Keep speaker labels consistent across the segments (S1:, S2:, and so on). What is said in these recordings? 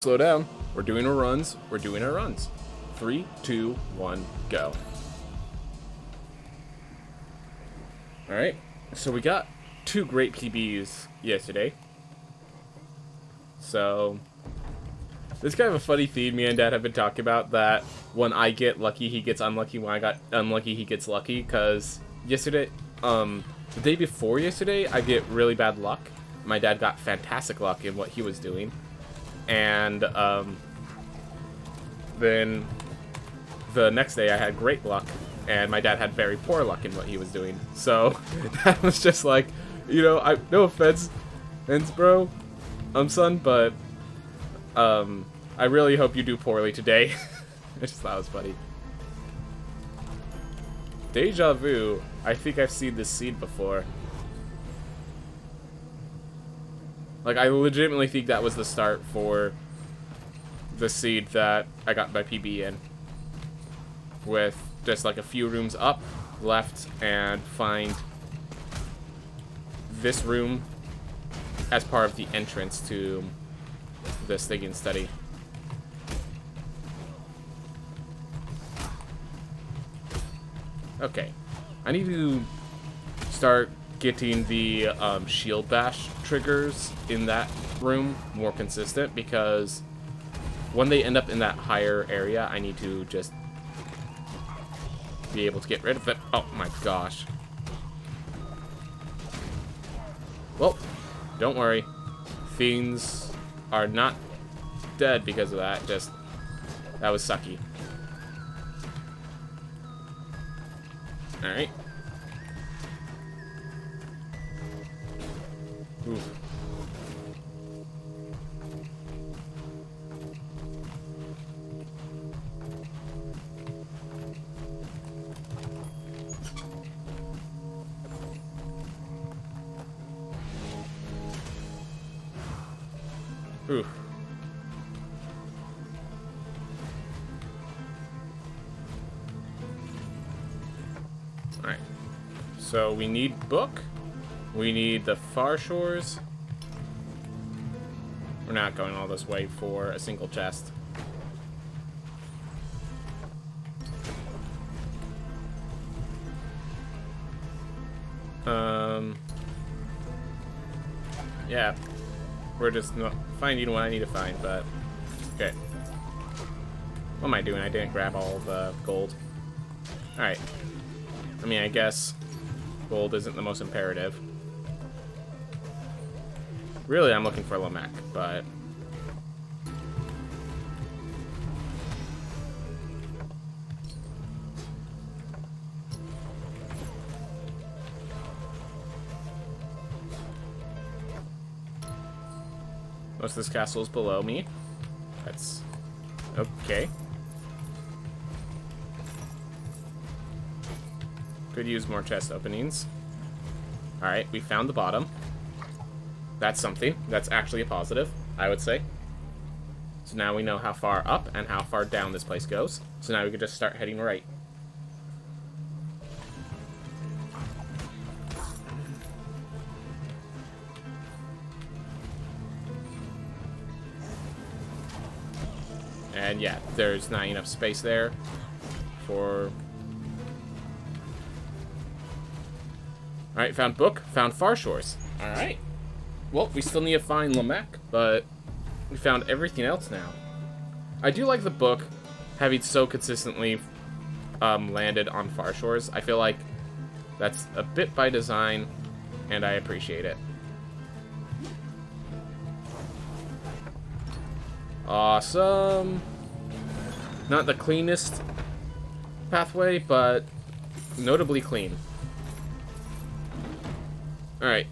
S1: Slow down. We're doing our runs. We're doing our runs. 3, 2, 1, go. Alright, so we got 2 great PBs yesterday. So, this is kind of a funny theme me and Dad have been talking about, that when I get lucky, he gets unlucky. When I got unlucky, he gets lucky. Because yesterday, the day before yesterday, I get really bad luck. My dad got fantastic luck in what he was doing. And then the next day I had great luck, and my dad had very poor luck in what he was doing. So that was just like, you know, no offense, bro, son, but I really hope you do poorly today. I just thought it was funny. Deja vu. I think I've seen this scene before. Like, I legitimately think that was the start for the seed that I got my PB in. With just like a few rooms up, left, and find this room as part of the entrance to this thing and study. Okay. I need to start getting the shield bash triggers in that room more consistent, because when they end up in that higher area, I need to just be able to get rid of it. Oh my gosh. Well, don't worry. Fiends are not dead because of that. Just, that was sucky. Alright. Ooh. Ooh. Alright. So we need book. We need the far shores. We're not going all this way for a single chest. Yeah. We're just not finding what I need to find, but okay. What am I doing? I didn't grab all the gold. Alright. I mean, I guess gold isn't the most imperative. Really, I'm looking for Lamech, but most of this castle is below me. That's okay. Could use more chest openings. Alright, we found the bottom. That's something. That's actually a positive, I would say. So now we know how far up and how far down this place goes. So now we can just start heading right. And yeah, there's not enough space there for... Alright, found book, found far shores. Alright. Well, we still need to find Lamech, but we found everything else now. I do like the book having so consistently landed on far shores. I feel like that's a bit by design, and I appreciate it. Awesome. Not the cleanest pathway, but notably clean. Alright.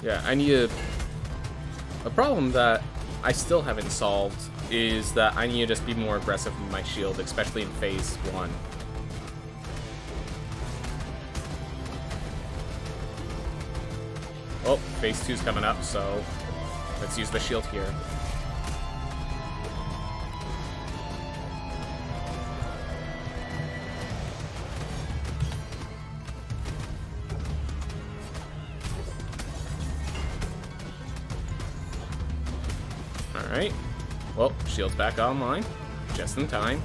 S1: Yeah, I need a problem that I still haven't solved is that I need to just be more aggressive with my shield, especially in phase 1. Oh, phase 2's coming up, so let's use the shield here. Alright. Well, shield's back online. Just in time.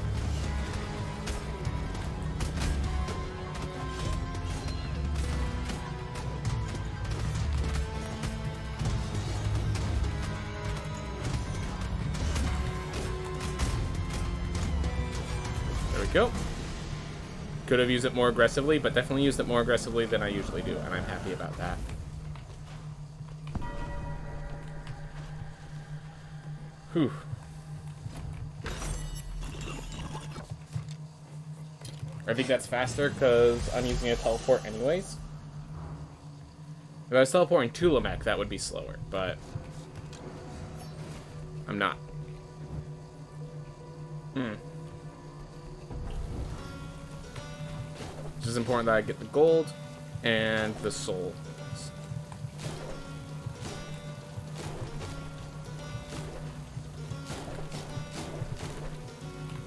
S1: There we go. Could have used it more aggressively, but definitely used it more aggressively than I usually do, and I'm happy about that. Whew. I think that's faster because I'm using a teleport anyways. If I was teleporting to Lamek, that would be slower, but I'm not. It's just important that I get the gold and the soul.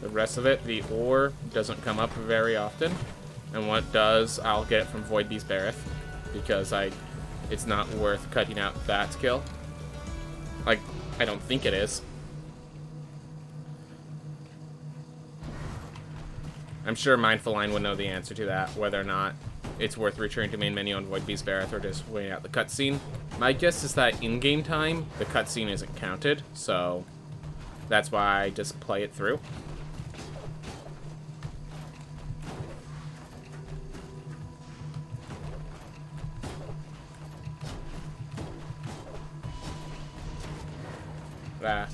S1: The rest of it, the ore, doesn't come up very often. And what does, I'll get it from Void Beast Bareth. Because it's not worth cutting out that skill. Like, I don't think it is. I'm sure Mindful Line would know the answer to that, whether or not it's worth returning to main menu on Void Beast Bareth or just waiting out the cutscene. My guess is that in-game time, the cutscene isn't counted, so that's why I just play it through. Ah.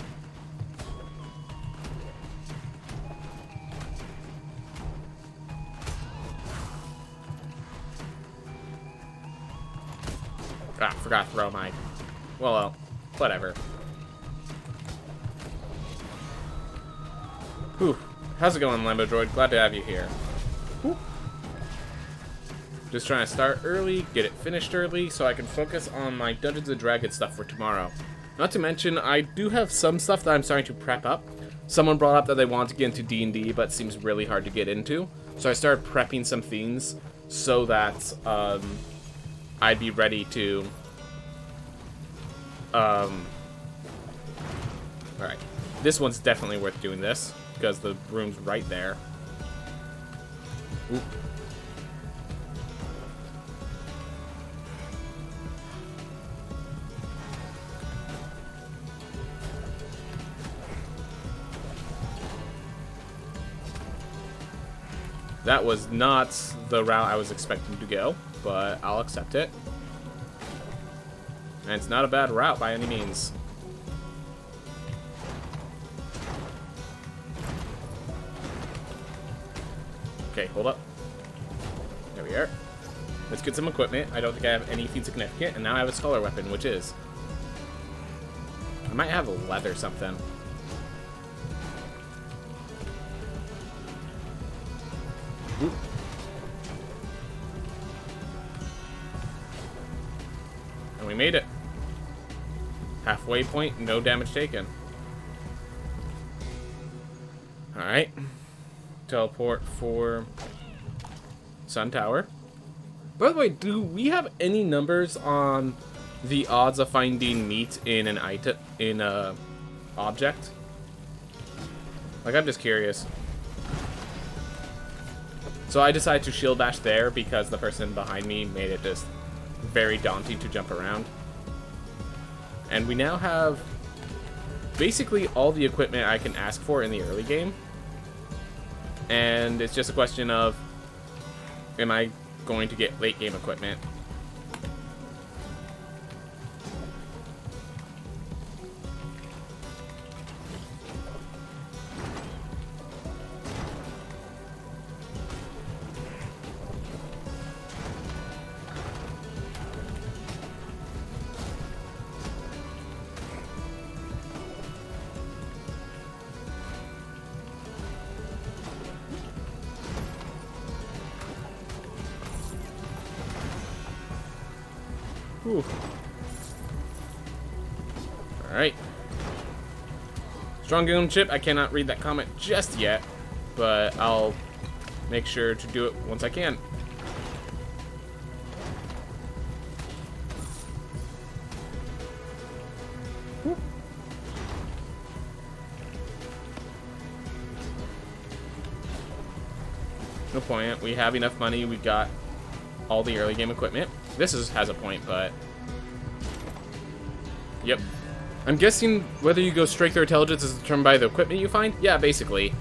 S1: Forgot to throw my... Well, whatever. Whew. How's it going, Lambo Droid? Glad to have you here. Whew. Just trying to start early, get it finished early, so I can focus on my Dungeons & Dragons stuff for tomorrow. Not to mention, I do have some stuff that I'm starting to prep up. Someone brought up that they want to get into D&D, but it seems really hard to get into. So I started prepping some things so that I'd be ready to... Alright. This one's definitely worth doing this, because the room's right there. Oop. That was not the route I was expecting to go, but I'll accept it. And it's not a bad route by any means. Okay, hold up. There we are. Let's get some equipment. I don't think I have anything significant, and now I have a scholar weapon, which is... I might have a leather something. Oop. And we made it. Halfway point, no damage taken. Alright. Teleport for Sun Tower. By the way, do we have any numbers on the odds of finding meat in an item, in a object? Like, I'm just curious. So I decided to shield bash there because the person behind me made it just very daunting to jump around. And we now have basically all the equipment I can ask for in the early game. And it's just a question of, am I going to get late game equipment? Whew. Alright. Strong Goon Chip, I cannot read that comment just yet, but I'll make sure to do it once I can. Whew. No point. We have enough money. We got all the early game equipment. This has a point, but... Yep. I'm guessing whether you go strength or intelligence is determined by the equipment you find? Yeah, basically.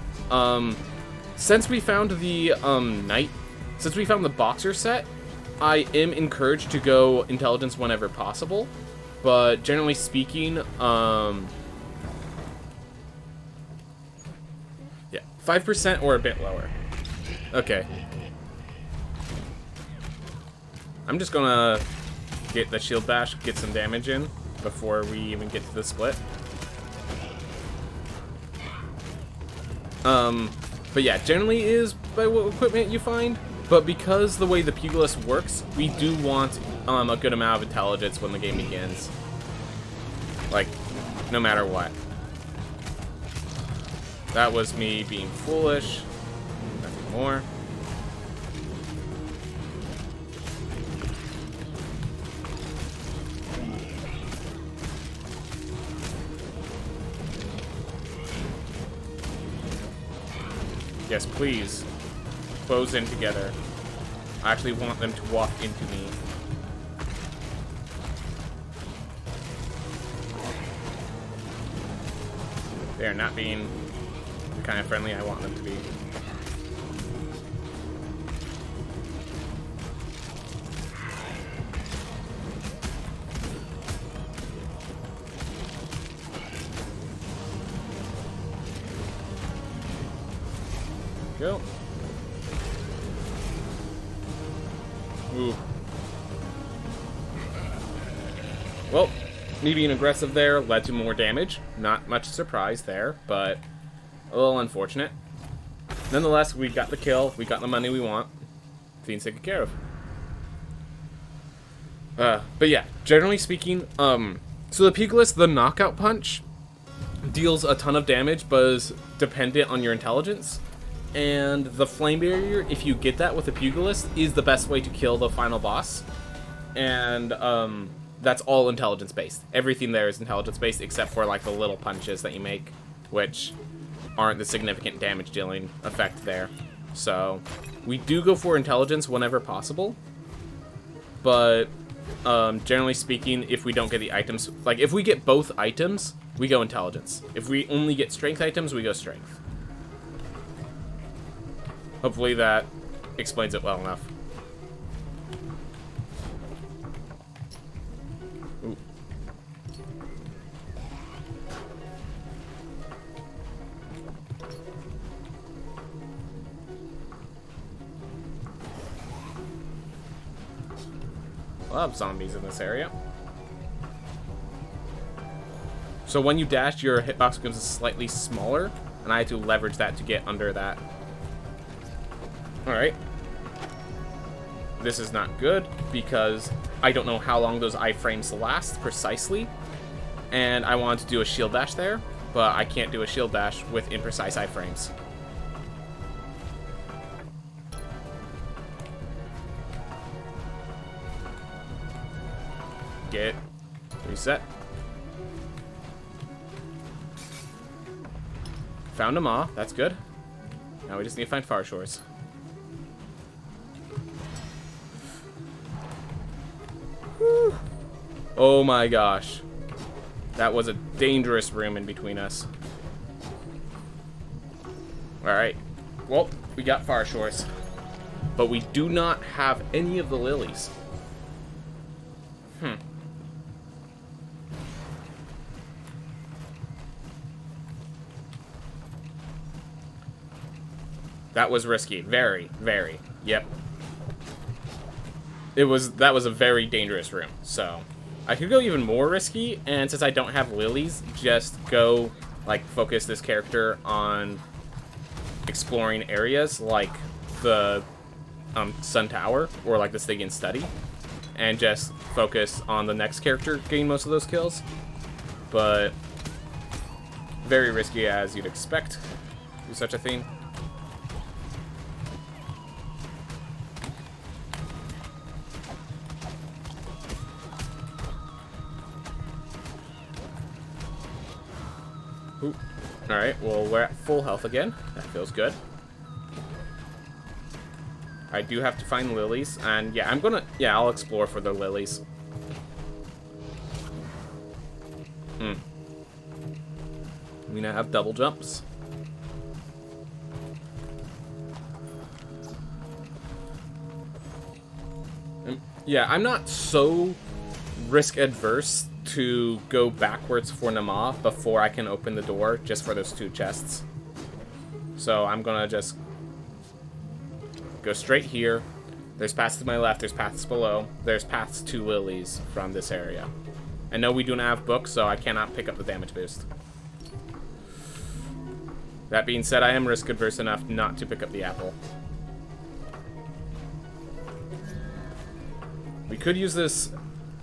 S1: Since we found the, since we found the boxer set, I am encouraged to go intelligence whenever possible. But generally speaking, yeah, 5% or a bit lower. Okay. I'm just gonna get the shield bash, get some damage in before we even get to the split. But yeah, generally is by what equipment you find. But because the way the Pugilist works, we do want a good amount of intelligence when the game begins. Like, no matter what. That was me being foolish. Nothing more. Yes, please. Close in together. I actually want them to walk into me. They're not being the kind of friendly I want them to be. Go. Ooh. Well, me being aggressive there led to more damage. Not much surprise there, but a little unfortunate. Nonetheless, we got the kill. We got the money we want. Things taken care of. But yeah, generally speaking, so the Pugilist, the knockout punch, deals a ton of damage, but is dependent on your intelligence. And the flame barrier, if you get that with a Pugilist, is the best way to kill the final boss. And that's all intelligence based. Everything there is intelligence based except for like the little punches that you make, which aren't the significant damage dealing effect there. So we do go for intelligence whenever possible, but generally speaking, if we don't get the items, like if we get both items, we go intelligence. If we only get strength items, we go strength. Hopefully that explains it well enough. Ooh. A lot of zombies in this area. So when you dash, your hitbox becomes slightly smaller, and I had to leverage that to get under that. Alright. This is not good, because I don't know how long those iframes last precisely. And I wanted to do a shield dash there, but I can't do a shield dash with imprecise iframes. Get reset. Found a maw, that's good. Now we just need to find Far Shores. Whew. Oh my gosh. That was a dangerous room in between us. Alright. Well, we got Far Shores. But we do not have any of the lilies. That was risky. Very, very. Yep. That was a very dangerous room. So, I could go even more risky, and since I don't have lilies, just go, like, focus this character on exploring areas like the Sun Tower, or like the Stygian Study, and just focus on the next character getting most of those kills. But, very risky as you'd expect. Do such a thing. Alright, well, we're at full health again. That feels good. I do have to find lilies, and yeah, I'll explore for the lilies. We now have double jumps. Yeah, I'm not so risk adverse to go backwards for Nama before I can open the door just for those 2 chests. So I'm gonna just go straight here. There's paths to my left, there's paths below, there's paths to lilies from this area. I know we do not have books, so I cannot pick up the damage boost. That being said, I am risk adverse enough not to pick up the apple. We could use this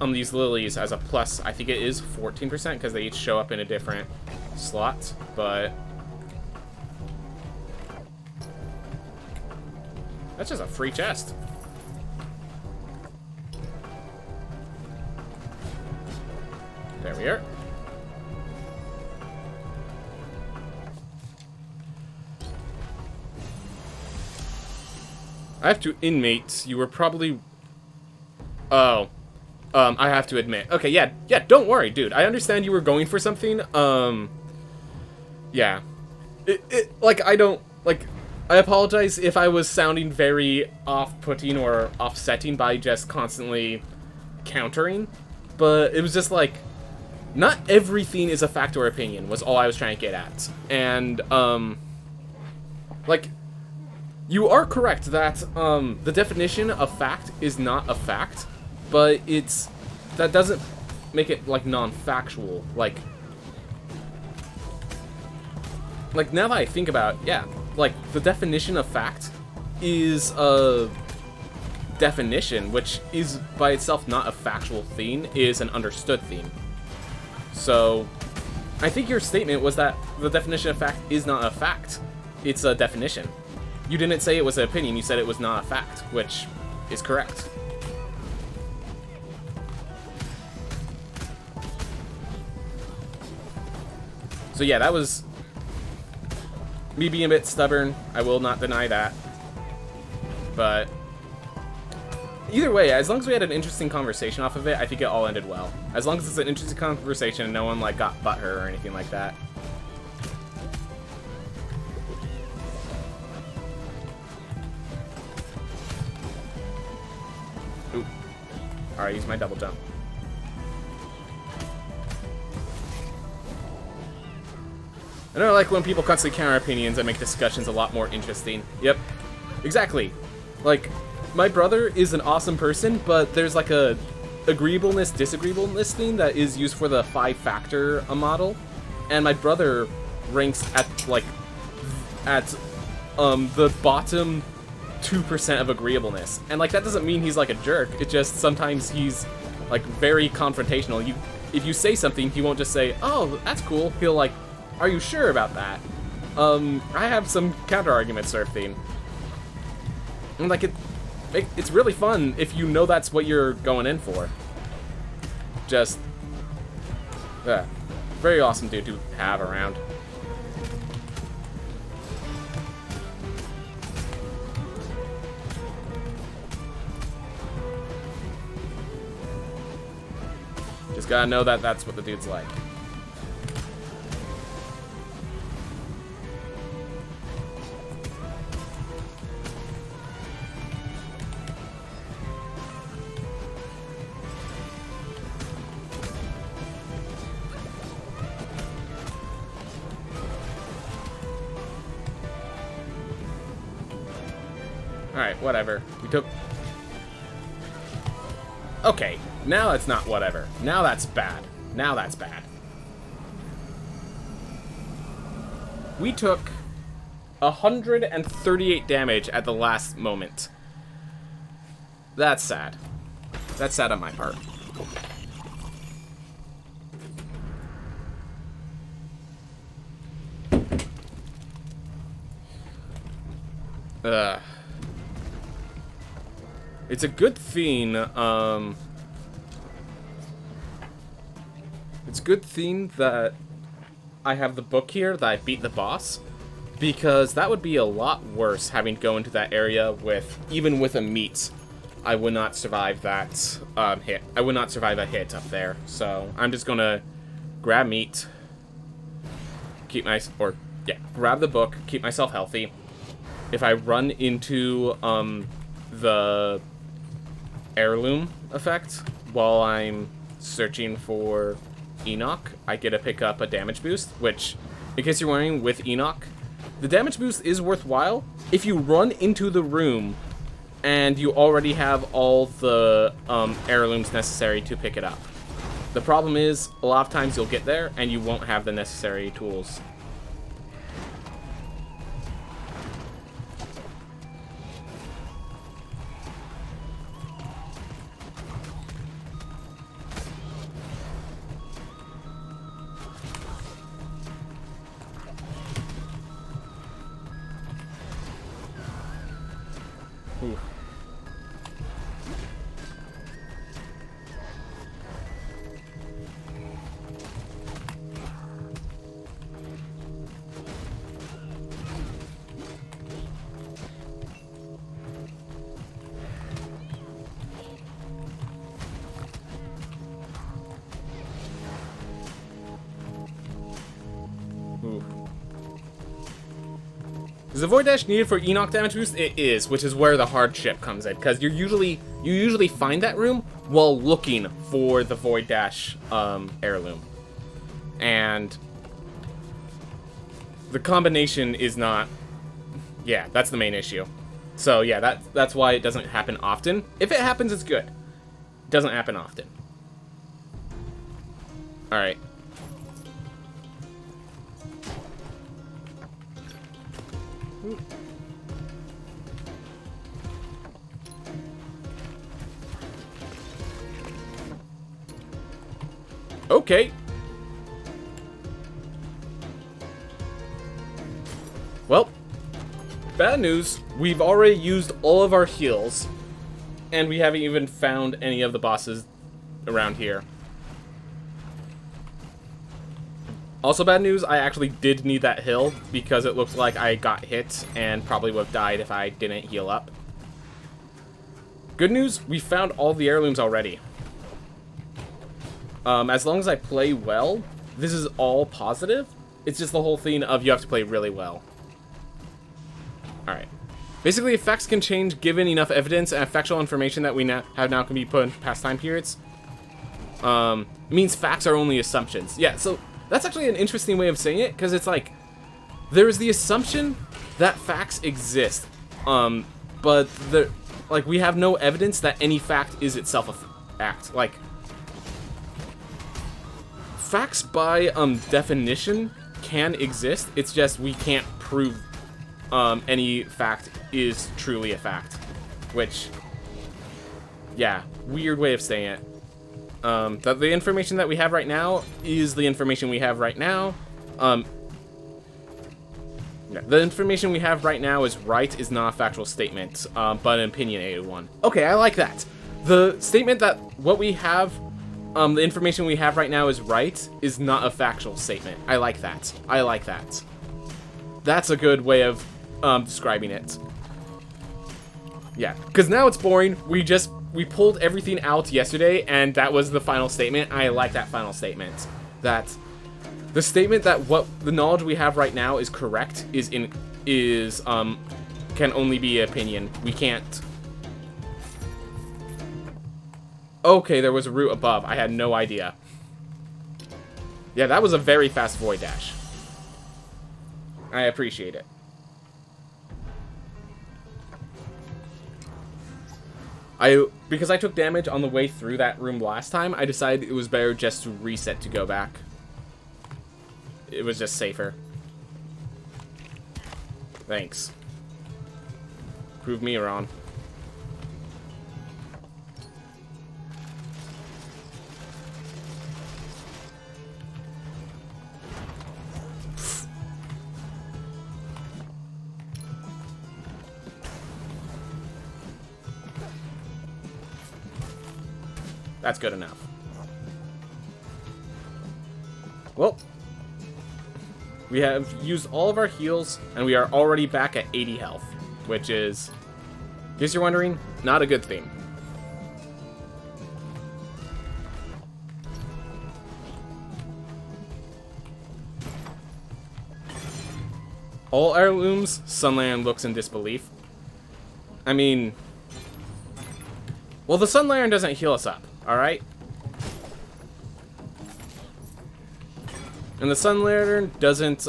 S1: on these lilies as a plus. I think it is 14% because they each show up in a different slot, but that's just a free chest. There we are. I have to inmates. You were probably... Oh. I have to admit. Okay, yeah, don't worry, dude. I understand you were going for something. Yeah. I apologize if I was sounding very off-putting or offsetting by just constantly countering, but it was just like, not everything is a fact or opinion, was all I was trying to get at. And, like, you are correct that, the definition of fact is not a fact, but that doesn't make it, like, non-factual. Like, now that I think about it, yeah, like, the definition of fact is a definition, which is by itself not a factual thing, is an understood thing. So, I think your statement was that the definition of fact is not a fact. It's a definition. You didn't say it was an opinion, you said it was not a fact, which is correct. So yeah, that was me being a bit stubborn. I will not deny that. But either way, as long as we had an interesting conversation off of it, I think it all ended well. As long as it's an interesting conversation and no one like got butthurt or anything like that. Oop. Alright, use my double jump. I don't like when people constantly counter opinions and make discussions a lot more interesting. Yep, exactly. Like, my brother is an awesome person, but there's like a agreeableness, disagreeableness thing that is used for the 5-factor model, and my brother ranks at the bottom 2% of agreeableness, and like that doesn't mean he's like a jerk. It just sometimes he's like very confrontational. If you say something, he won't just say, "Oh, that's cool." He'll like, "Are you sure about that?" I have some counter arguments sort of thing. And like it's really fun if you know that's what you're going in for. Just, very awesome dude to have around. Just gotta know that that's what the dude's like. Alright, whatever. We took... Okay, now that's not whatever. Now that's bad. Now that's bad. We took 138 damage at the last moment. That's sad. That's sad on my part. It's a good thing, it's a good thing that I have the book here, that I beat the boss, because that would be a lot worse having to go into that area with, even with a meat. I would not survive that hit. I would not survive a hit up there. So I'm just gonna grab meat, grab the book, keep myself healthy. If I run into the heirloom effect while I'm searching for Enoch, I get to pick up a damage boost, which, in case you're wondering, with Enoch, the damage boost is worthwhile if you run into the room and you already have all the heirlooms necessary to pick it up. The problem is, a lot of times you'll get there and you won't have the necessary tools. Ooh. Ooh. Is the Void Dash needed for Enoch damage boost? It is, which is where the hardship comes in, because you usually find that room while looking for the Void Dash heirloom, and the combination is not. Yeah, that's the main issue. So yeah, that's why it doesn't happen often. If it happens, it's good. It doesn't happen often. All right. Okay. Well, bad news. We've already used all of our heals, and we haven't even found any of the bosses around here. Also bad news, I actually did need that hill because it looked like I got hit and probably would have died if I didn't heal up. Good news, we found all the heirlooms already. As long as I play well, this is all positive. It's just the whole thing of you have to play really well. Alright. Basically, effects can change given enough evidence, and factual information that we have now can be put in past time periods. It means facts are only assumptions. Yeah, so that's actually an interesting way of saying it, because it's like, there is the assumption that facts exist, but we have no evidence that any fact is itself a fact. Like, facts by definition can exist. It's just we can't prove any fact is truly a fact, which, yeah, weird way of saying it. The information that we have right now is the information we have right now. The information we have right now is not a factual statement, but an opinionated one. Okay, I like that. The statement that what we have, the information we have right now is right, is not a factual statement. I like that. I like that. That's a good way of describing it. Yeah, because now it's boring. We pulled everything out yesterday, and that was the final statement. I like that final statement. That the statement that what the knowledge we have right now is correct can only be opinion. We can't. Okay, there was a route above. I had no idea. Yeah, that was a very fast Void Dash. I appreciate it. Because I took damage on the way through that room last time, I decided it was better just to reset to go back. It was just safer. Thanks. Prove me wrong. That's good enough. Well, We have used all of our heals, and we are already back at 80 health, which is, in case you're wondering, not a good thing. All heirlooms, Sunland looks in disbelief. I mean, well, the Sun Lantern doesn't heal us up, alright? And the Sun Lantern doesn't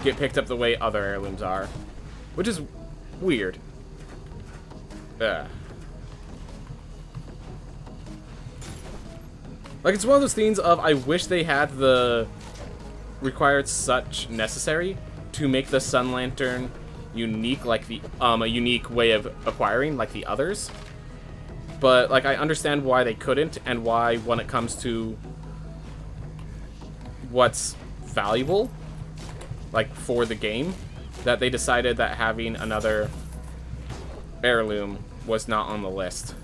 S1: get picked up the way other heirlooms are, which is weird. Ugh. Like, it's one of those things of, I wish they had the required such necessary to make the Sun Lantern unique, like the a unique way of acquiring like the others. But like, I understand why they couldn't, and why when it comes to what's valuable, like for the game, that they decided that having another heirloom was not on the list.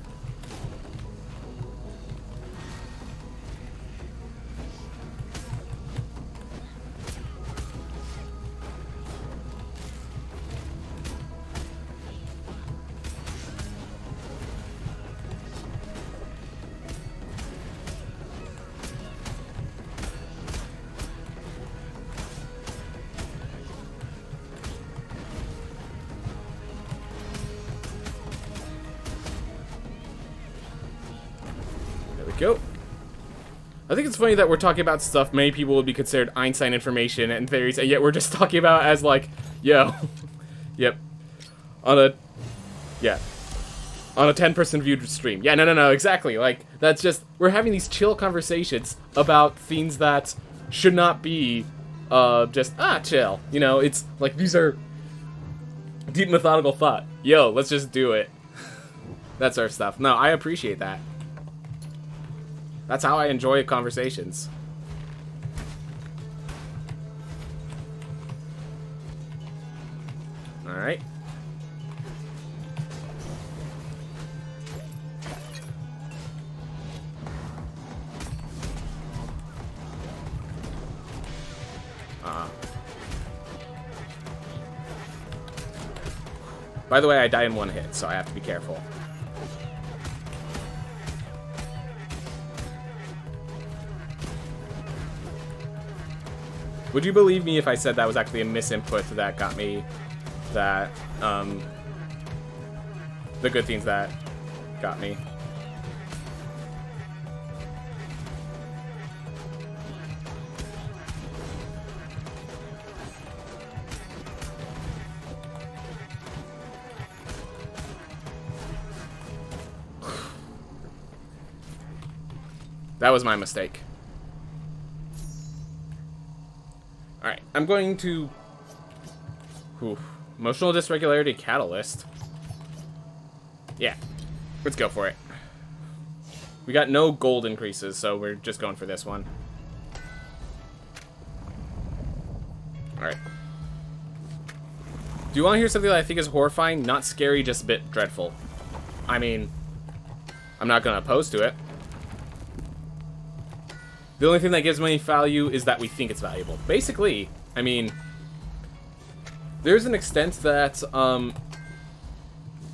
S1: Go. I think it's funny that we're talking about stuff many people would be considered Einstein information and theories, and yet we're just talking about as like, yo, yep, on a 10-person viewed stream. Yeah, no, exactly. Like, that's just, we're having these chill conversations about things that should not be, just, chill. You know, it's like, these are deep methodical thought. Yo, let's just do it. That's our stuff. No, I appreciate that. That's how I enjoy conversations. Alright. By the way, I die in one hit, so I have to be careful. Would you believe me if I said that was actually a misinput that got me that, the good things that got me? That was my mistake. Alright, I'm going to... Emotional dysregularity catalyst. Yeah, let's go for it. We got no gold increases, so we're just going for this one. Alright. Do you want to hear something that I think is horrifying? Not scary, just a bit dreadful. I mean, I'm not going to oppose to it. The only thing that gives money value is that we think it's valuable. Basically, I mean, there's an extent that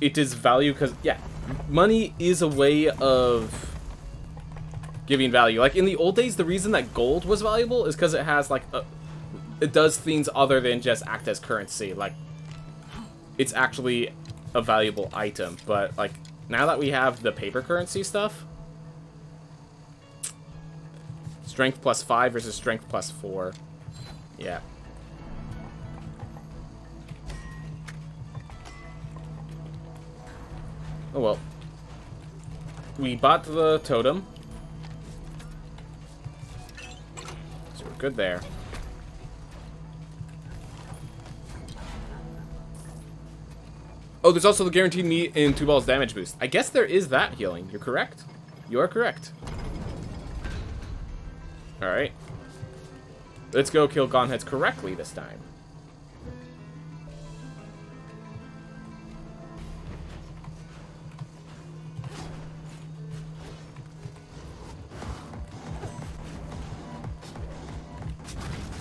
S1: it is value because, yeah, money is a way of giving value. Like, in the old days, the reason that gold was valuable is because it has, like, it does things other than just act as currency. Like, it's actually a valuable item. But, like, now that we have the paper currency stuff, strength plus 5 versus strength plus 4. Yeah. Oh well. We bought the totem. So we're good there. Oh, there's also the guaranteed meat in 2 balls damage boost. I guess there is that healing. You're correct. You are correct. Alright. Let's go kill Gonheads correctly this time.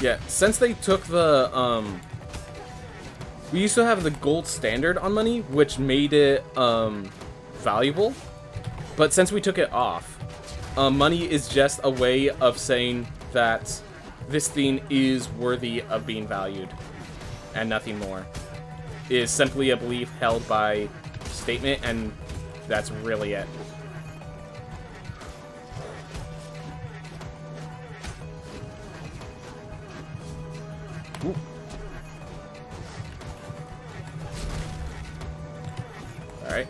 S1: Yeah, since they took the, we used to have the gold standard on money, which made it, valuable. But since we took it off, money is just a way of saying that this thing is worthy of being valued, and nothing more. It is simply a belief held by statement, and that's really it. Ooh. Alright.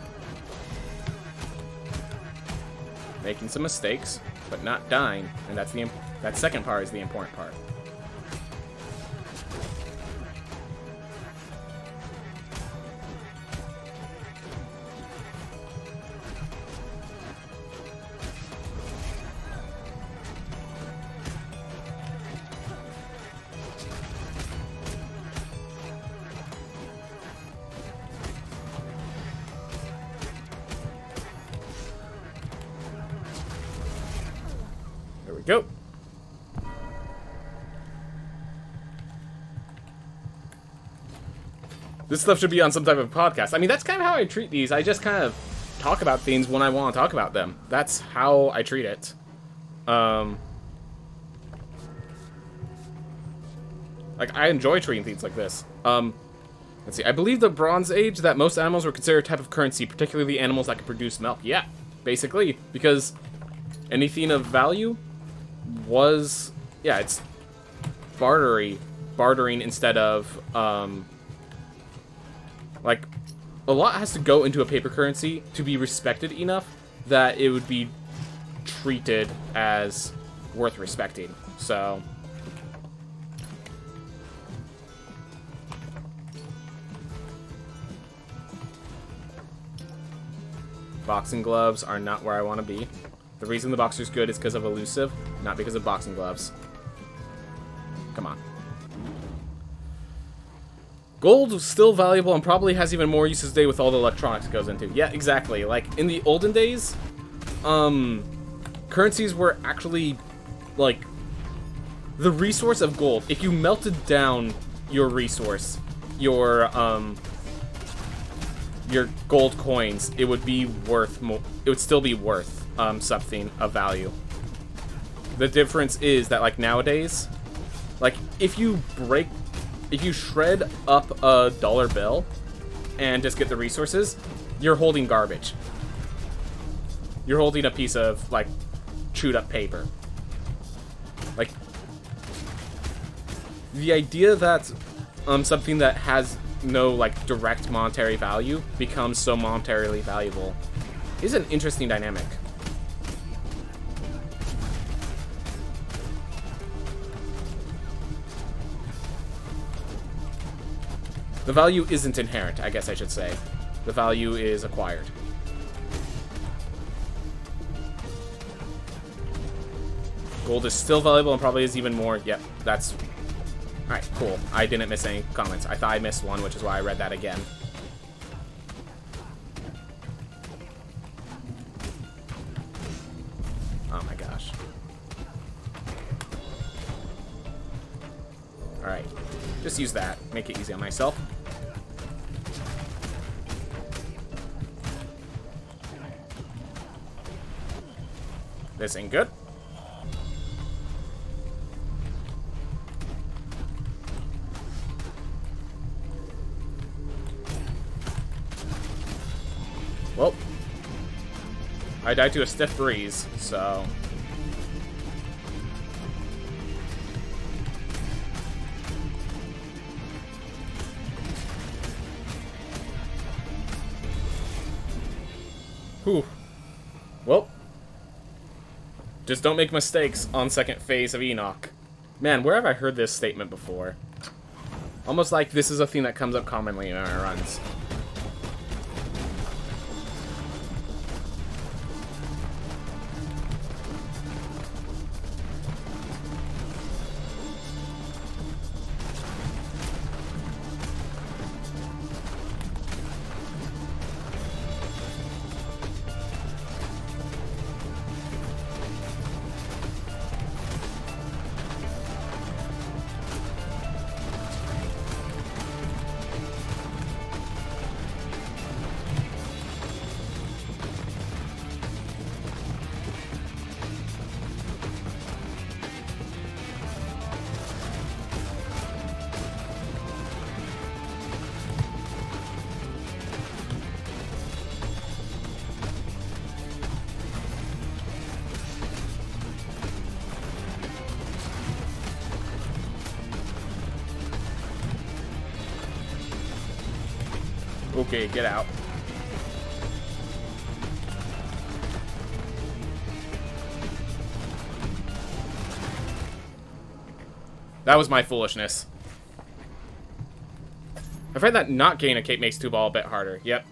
S1: Making some mistakes, but not dying, and that's that second part is the important part. There we go. This stuff should be on some type of podcast. I mean, that's kind of how I treat these. I just kind of talk about things when I want to talk about them. That's how I treat it. Like, I enjoy treating things like this. Let's see. I believe the Bronze Age that most animals were considered a type of currency, particularly animals that could produce milk. Yeah, basically. Because anything of value was... Yeah, it's bartering instead of... like, a lot has to go into a paper currency to be respected enough that it would be treated as worth respecting. So... boxing gloves are not where I want to be. The reason the boxer's good is because of elusive, not because of boxing gloves. Come on. Gold is still valuable and probably has even more uses today with all the electronics it goes into. Yeah, exactly. Like, in the olden days, currencies were actually, like, the resource of gold. If you melted down your resource, your gold coins, it would be worth more. It would still be worth something of value. The difference is that, like, nowadays, like, if you shred up a dollar bill and just get the resources, you're holding garbage. You're holding a piece of, like, chewed up paper. Like, the idea that something that has no, like, direct monetary value becomes so monetarily valuable is an interesting dynamic. The value isn't inherent, I guess I should say. The value is acquired. Gold is still valuable and probably is even more. Yep, that's... Alright, cool. I didn't miss any comments. I thought I missed one, which is why I read that again. Oh my gosh. Alright. Just use that. Make it easy on myself. This ain't good. Well, I died to a stiff breeze, so... Whew. Well, just don't make mistakes on second phase of Enoch. Man, where have I heard this statement before? Almost like this is a thing that comes up commonly in our runs. Okay, get out. That was my foolishness. I find that not getting a cape makes 2-ball a bit harder. Yep.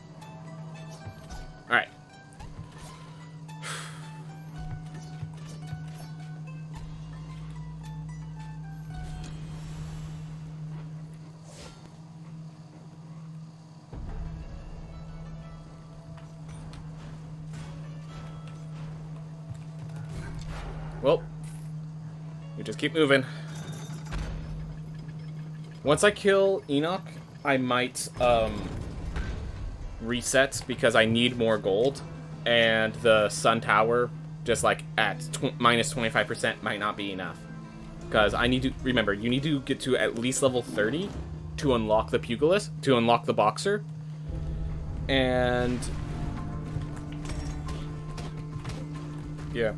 S1: Alright. Well, we just keep moving. Once I kill Enoch, I might reset because I need more gold, and the Sun Tower, just like at minus 25%, might not be enough. Because I need to remember, you need to get to at least level 30 to unlock the Pugilist, to unlock the Boxer, and yeah.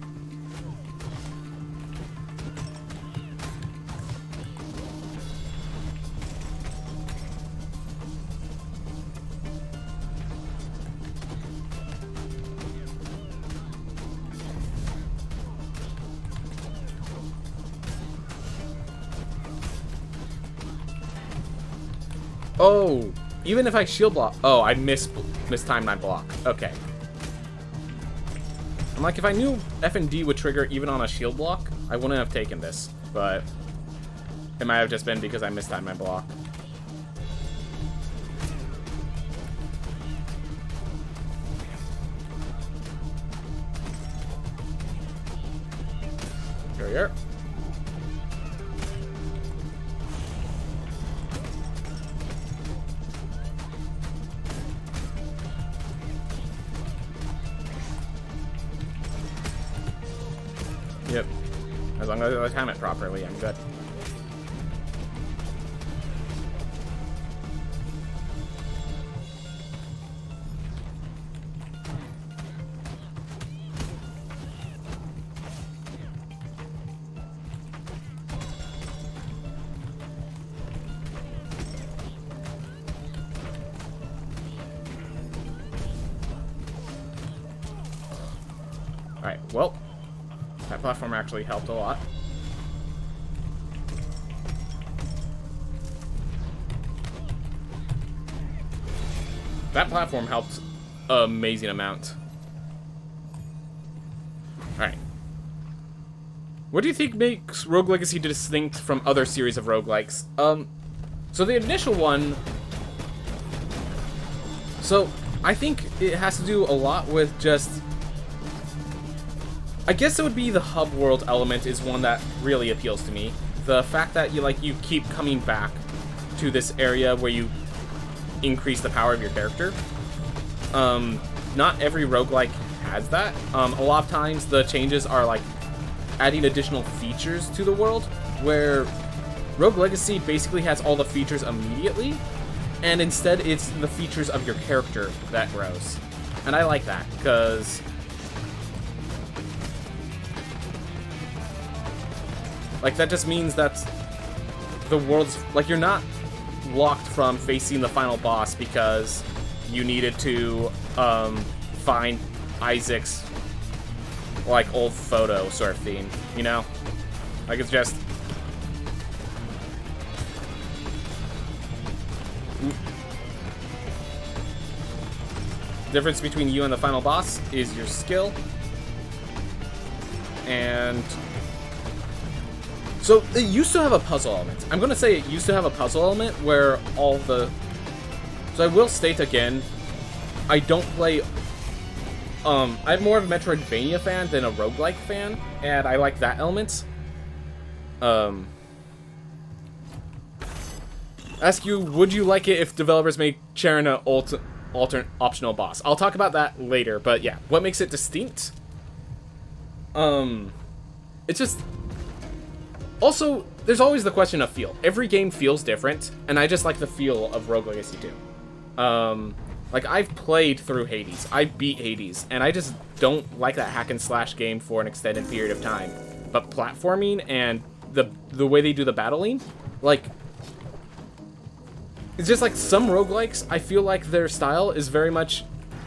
S1: Oh, even if I shield block. Oh, I mistimed my block. Okay. I'm like, if I knew F and D would trigger even on a shield block, I wouldn't have taken this. But it might have just been because I mistimed my block. Here we are. Yep. As long as I time it properly, I'm good. Alright, well, that platform actually helped a lot. That platform helped an amazing amount. Alright. What do you think makes Rogue Legacy distinct from other series of roguelikes? So the initial one... So, I think it has to do a lot with just... I guess it would be the hub world element is one that really appeals to me. The fact that you keep coming back to this area where you increase the power of your character. Not every roguelike has that. A lot of times the changes are like adding additional features to the world, where Rogue Legacy basically has all the features immediately, and instead it's the features of your character that grows. And I like that, because that just means that the world's, you're not locked from facing the final boss because you needed to, find Isaac's, old photo sort of theme, you know? It's just... The difference between you and the final boss is your skill. And... So, it used to have a puzzle element. I'm gonna say it used to have a puzzle element where all the... So I will state again, I don't play... I'm more of a Metroidvania fan than a roguelike fan, and I like that element. Ask you, would you like it if developers made Charon an alternate optional boss? I'll talk about that later, but yeah. What makes it distinct? It's just... Also, there's always the question of feel. Every game feels different, and I just like the feel of Rogue Legacy 2. I've played through Hades. I beat Hades, and I just don't like that hack and slash game for an extended period of time. But platforming and the way they do the battling, It's just like some roguelikes, I feel like their style is very much...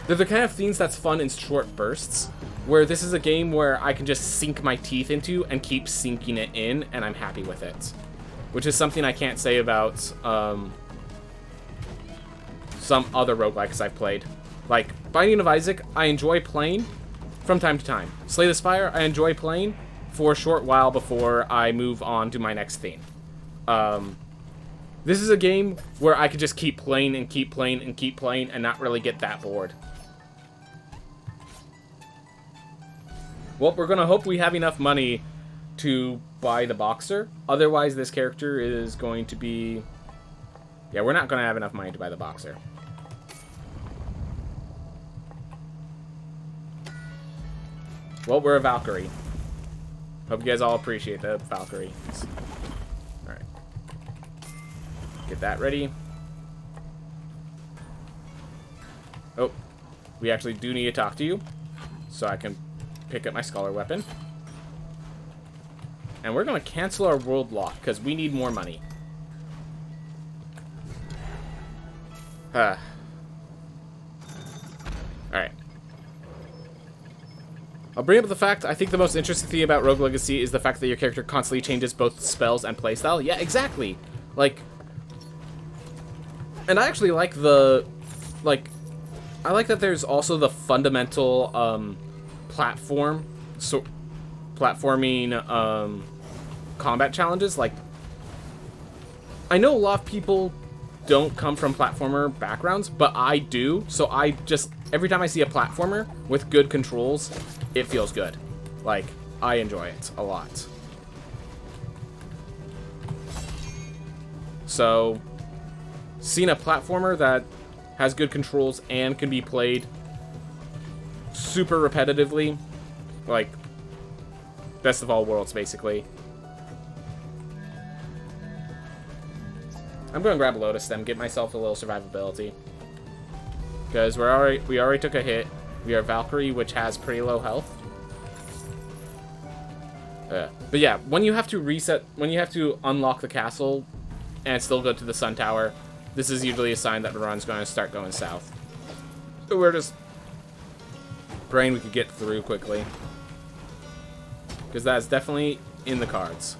S1: They're the kind of things that's fun in short bursts, where this is a game where I can just sink my teeth into and keep sinking it in, and I'm happy with it. Which is something I can't say about some other roguelikes I've played. Like, Binding of Isaac, I enjoy playing from time to time. Slay the Spire, I enjoy playing for a short while before I move on to my next theme. This is a game where I could just keep playing and keep playing and keep playing and not really get that bored. Well, we're gonna hope we have enough money to buy the boxer. Otherwise, this character is going to be... Yeah, we're not gonna have enough money to buy the boxer. Well, we're a Valkyrie. Hope you guys all appreciate the Valkyrie. Alright. Get that ready. Oh, we actually do need to talk to you, so I can pick up my Scholar weapon. And we're going to cancel our world lock, because we need more money. Alright. I'll bring up the fact, I think the most interesting thing about Rogue Legacy is the fact that your character constantly changes both spells and playstyle. Yeah, exactly. Like... And I actually like the... Like... I like that there's also the fundamental, platforming, combat challenges. Like, I know a lot of people don't come from platformer backgrounds, but I do, so I just, every time I see a platformer with good controls, it feels good. Like, I enjoy it a lot. So, seeing a platformer that has good controls and can be played super repetitively, like, best of all worlds, basically. I'm going to grab a Lotus Stem, get myself a little survivability. Because we already took a hit. We are Valkyrie, which has pretty low health. But yeah, when you have to reset, when you have to unlock the castle and still go to the Sun Tower, this is usually a sign that the run's going to start going south. So we're just praying we could get through quickly. Because that's definitely in the cards.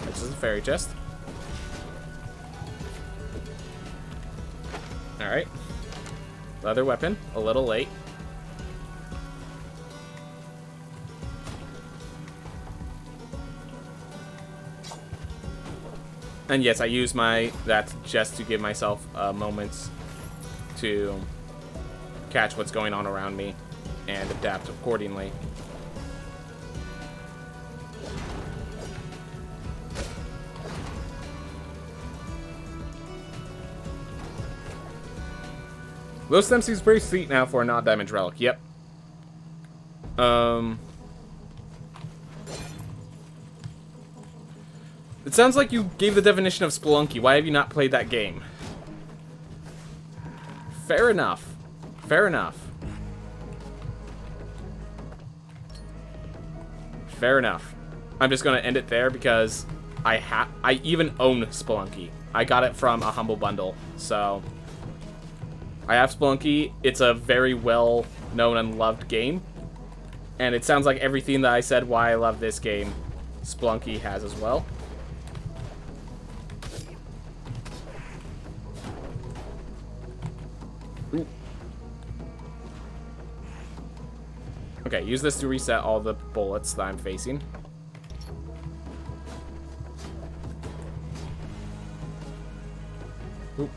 S1: This is a fairy chest. Alright. Leather weapon, a little late. And yes, I use that just to give myself moments to catch what's going on around me and adapt accordingly. Low Stem seems pretty sweet now for a non-damage relic. Yep. It sounds like you gave the definition of Spelunky. Why have you not played that game? Fair enough. Fair enough. Fair enough. I'm just gonna end it there because I even own Spelunky. I got it from a Humble Bundle, so I have Spelunky. It's a very well known and loved game, and it sounds like everything that I said why I love this game, Spelunky has as well. Ooh. Okay, use this to reset all the bullets that I'm facing. Oop.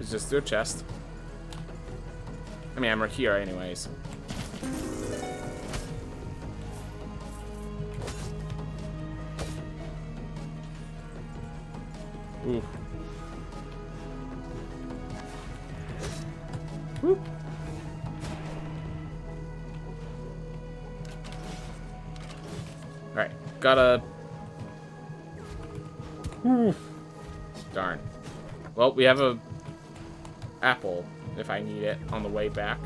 S1: It's just through a chest. I mean, I'm right here anyways. Ooh. Whoop. Alright, gotta... Ooh. Darn. Well, we have a apple if I need it on the way back.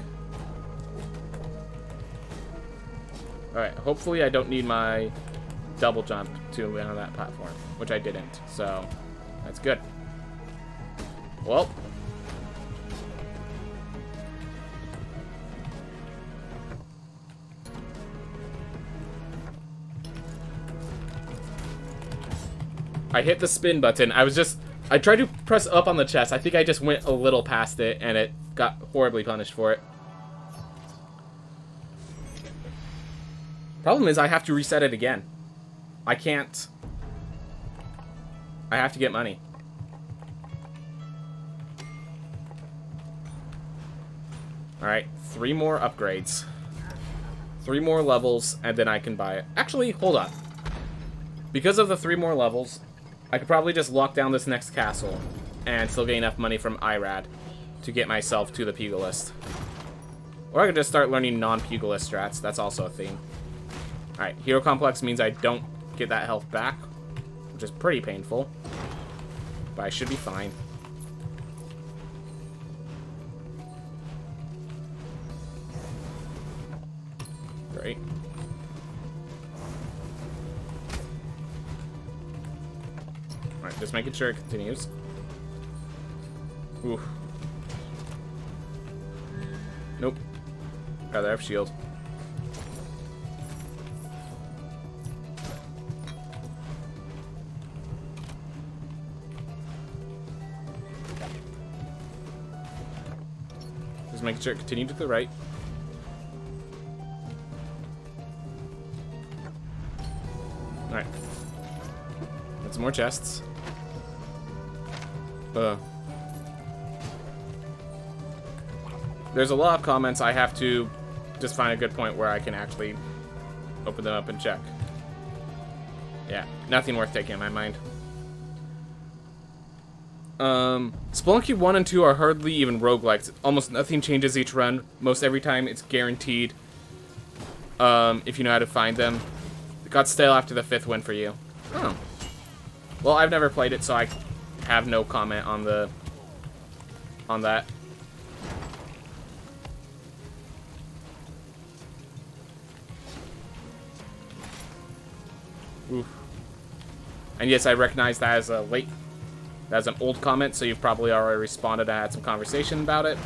S1: Alright, hopefully I don't need my double jump to land on that platform, which I didn't, so that's good. Well. I hit the spin button. I tried to press up on the chest. I think I just went a little past it, and it got horribly punished for it. Problem is, I have to reset it again. I can't. I have to get money. Alright, 3 more upgrades. 3 more levels, and then I can buy it. Actually, hold on. Because of the 3 more levels, I could probably just lock down this next castle and still get enough money from IRAD to get myself to the Pugilist. Or I could just start learning non-Pugilist strats. That's also a theme. Alright, Hero Complex means I don't get that health back, which is pretty painful. But I should be fine. Great. Alright, just making sure it continues. Oof. Nope. Rather have shield. Just making sure it continues to the right. Alright. Got some more chests. There's a lot of comments. I have to just find a good point where I can actually open them up and check. Yeah, nothing worth taking in my mind. Spelunky 1 and 2 are hardly even roguelikes. Almost nothing changes each run. Most every time it's guaranteed. If you know how to find them. It got stale after the 5th win for you. Oh. Well, I've never played it, so I have no comment on that. Oof. And yes, I recognize that as that's an old comment, so you've probably already responded. I had some conversation about it.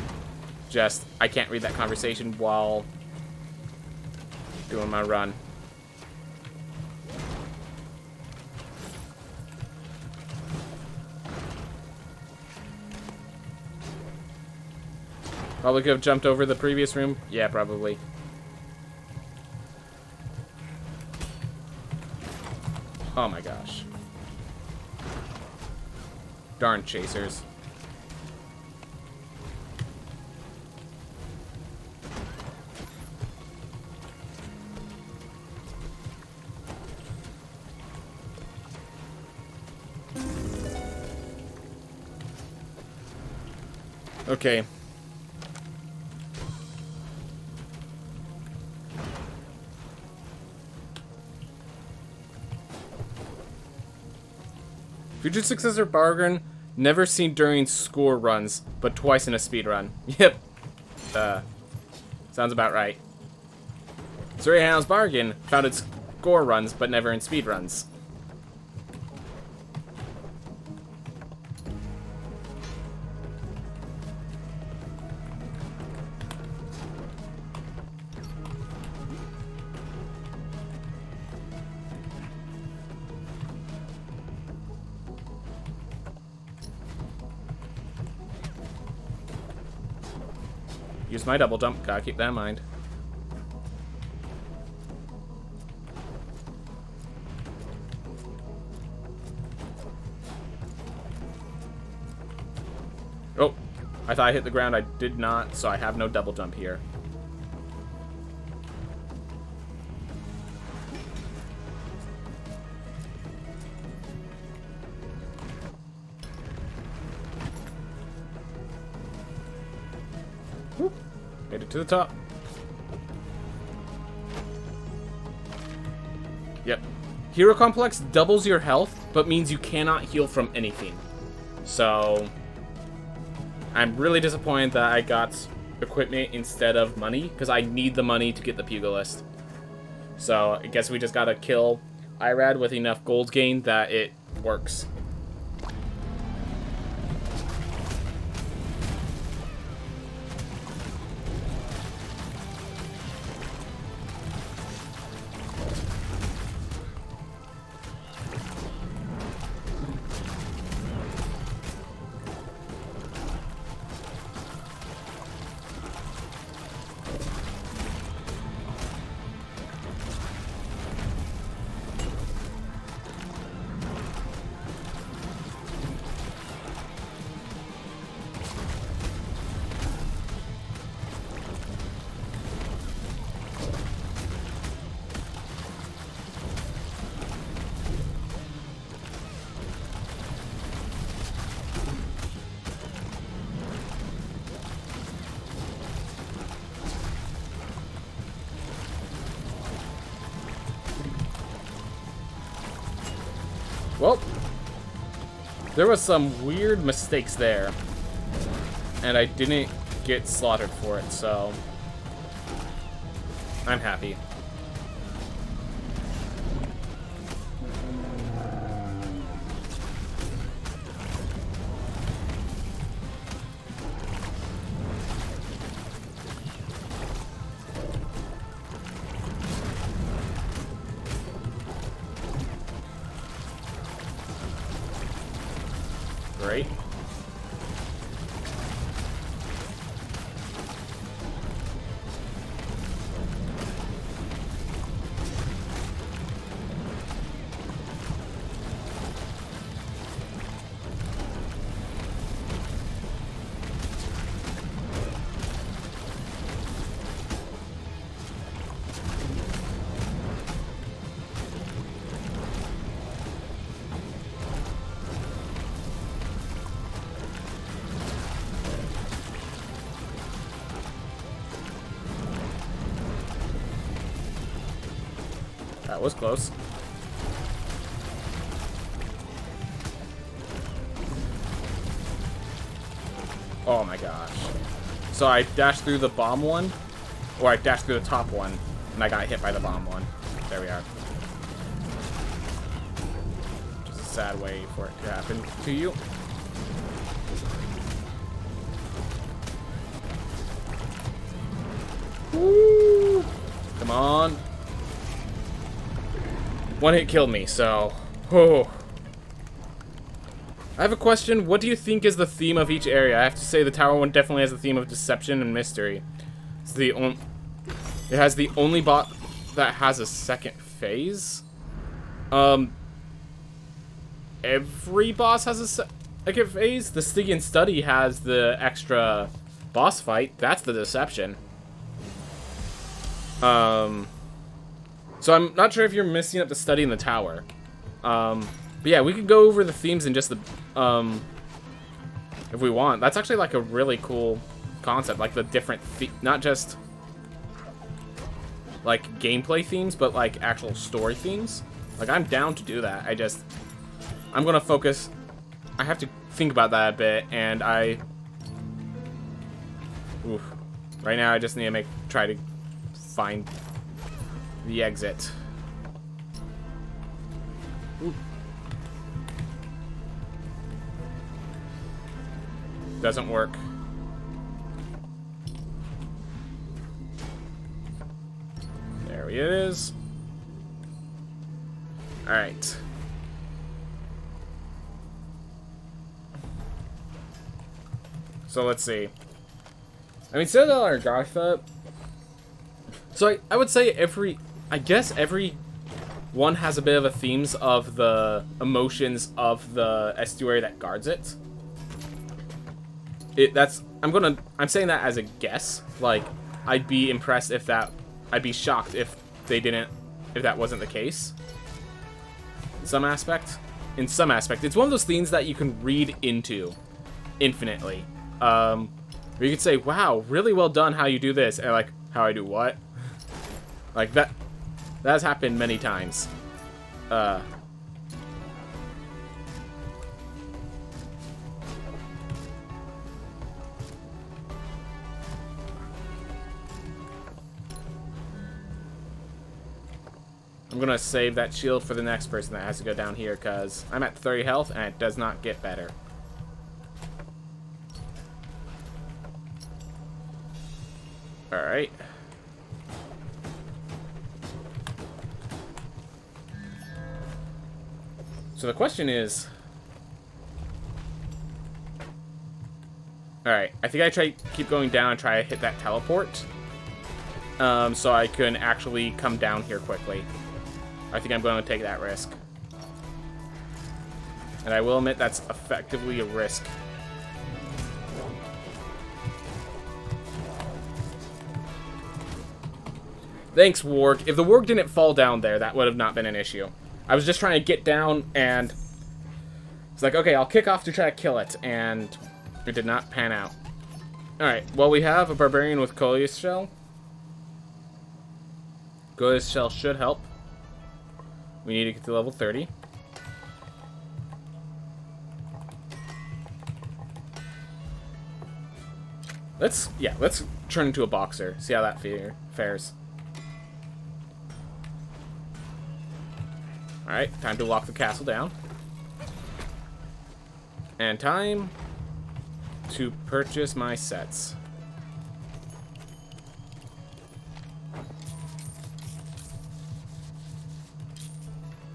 S1: Just, I can't read that conversation while doing my run. Probably could have jumped over the previous room. Yeah, probably. Oh my gosh. Darn chasers. Okay. Future Successor Bargain, never seen during score runs, but twice in a speed run. Yep. Sounds about right. Surrey Bargain found its score runs, but never in speed runs. Use my double jump. Gotta keep that in mind. Oh, I thought I hit the ground. I did not, so I have no double jump here. Made it to the top. Yep. Hero Complex doubles your health, but means you cannot heal from anything. So, I'm really disappointed that I got equipment instead of money, because I need the money to get the pugilist. So I guess we just gotta kill Irad with enough gold gain that it works. Well, there was some weird mistakes there, and I didn't get slaughtered for it, so I'm happy. Great. That was close. Oh my gosh. So I dashed through the bomb one, or I dashed through the top one, and I got hit by the bomb one. There we are. Just a sad way for it to happen to you. Woo! Come on. One hit killed me, so... Oh. I have a question. What do you think is the theme of each area? I have to say the tower one definitely has the theme of deception and mystery. It's the it has the only bot that has a second phase. Every boss has a second phase. The Stygian Study has the extra boss fight. That's the deception. So I'm not sure if you're missing up the study in the tower. But yeah, we could go over the themes in just the, if we want. That's actually like a really cool concept, like the different, not just like gameplay themes, but like actual story themes. Like I'm down to do that. I'm gonna focus, I have to think about that a bit, and right now I just need to try to find the exit. Ooh. Doesn't work. There he is. Alright. So let's see. I mean, Citadel or Gartha. So I would say I guess every one has a bit of a themes of the emotions of the estuary that guards it. I'm saying that as a guess. Like, I'd be impressed if I'd be shocked if that wasn't the case. In some aspect, it's one of those themes that you can read into infinitely. Where you could say, wow, really well done how you do this, and like, how I do what? Like that has happened many times. I'm gonna save that shield for the next person that has to go down here, because I'm at 30 health, and it does not get better. Alright. So the question is... Alright, I think I keep going down and try to hit that teleport. So I can actually come down here quickly. I think I'm going to take that risk. And I will admit that's effectively a risk. Thanks, Warg. If the Warg didn't fall down there, that would have not been an issue. I was just trying to get down, and it's like, okay, I'll kick off to try to kill it, and it did not pan out. Alright, well, we have a Barbarian with Coleus Shell. Coleus Shell should help. We need to get to level 30. Let's turn into a boxer. See how that fares. Alright, time to lock the castle down. And time to purchase my sets.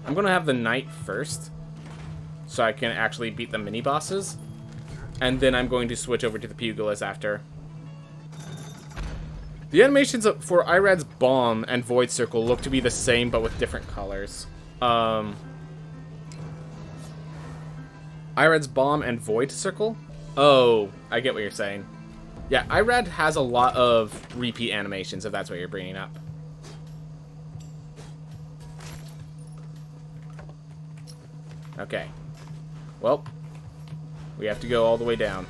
S1: I'm gonna have the knight first, so I can actually beat the mini-bosses. And then I'm going to switch over to the pugilist after. The animations for Irad's Bomb and Void Circle look to be the same, but with different colors. Irad's Bomb and Void Circle? Oh, I get what you're saying. Yeah, Irad has a lot of repeat animations, if that's what you're bringing up. Okay. Well, we have to go all the way down.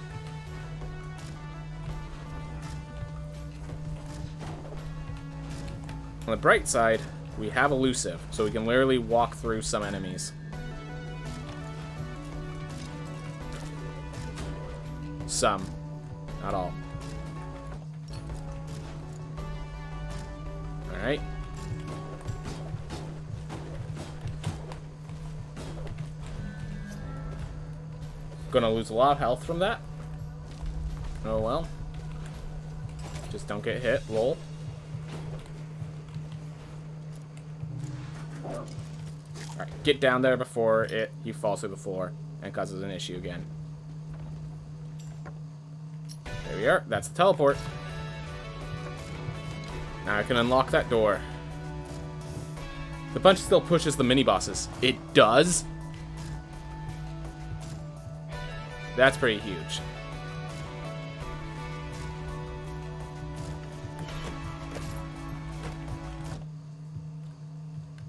S1: On the bright side, we have Elusive, so we can literally walk through some enemies. Some. Not all. Alright. Gonna lose a lot of health from that. Oh well. Just don't get hit, lol. Alright, get down there before he falls through the floor and causes an issue again. There we are. That's the teleport. Now I can unlock that door. The punch still pushes the mini-bosses. It does? That's pretty huge.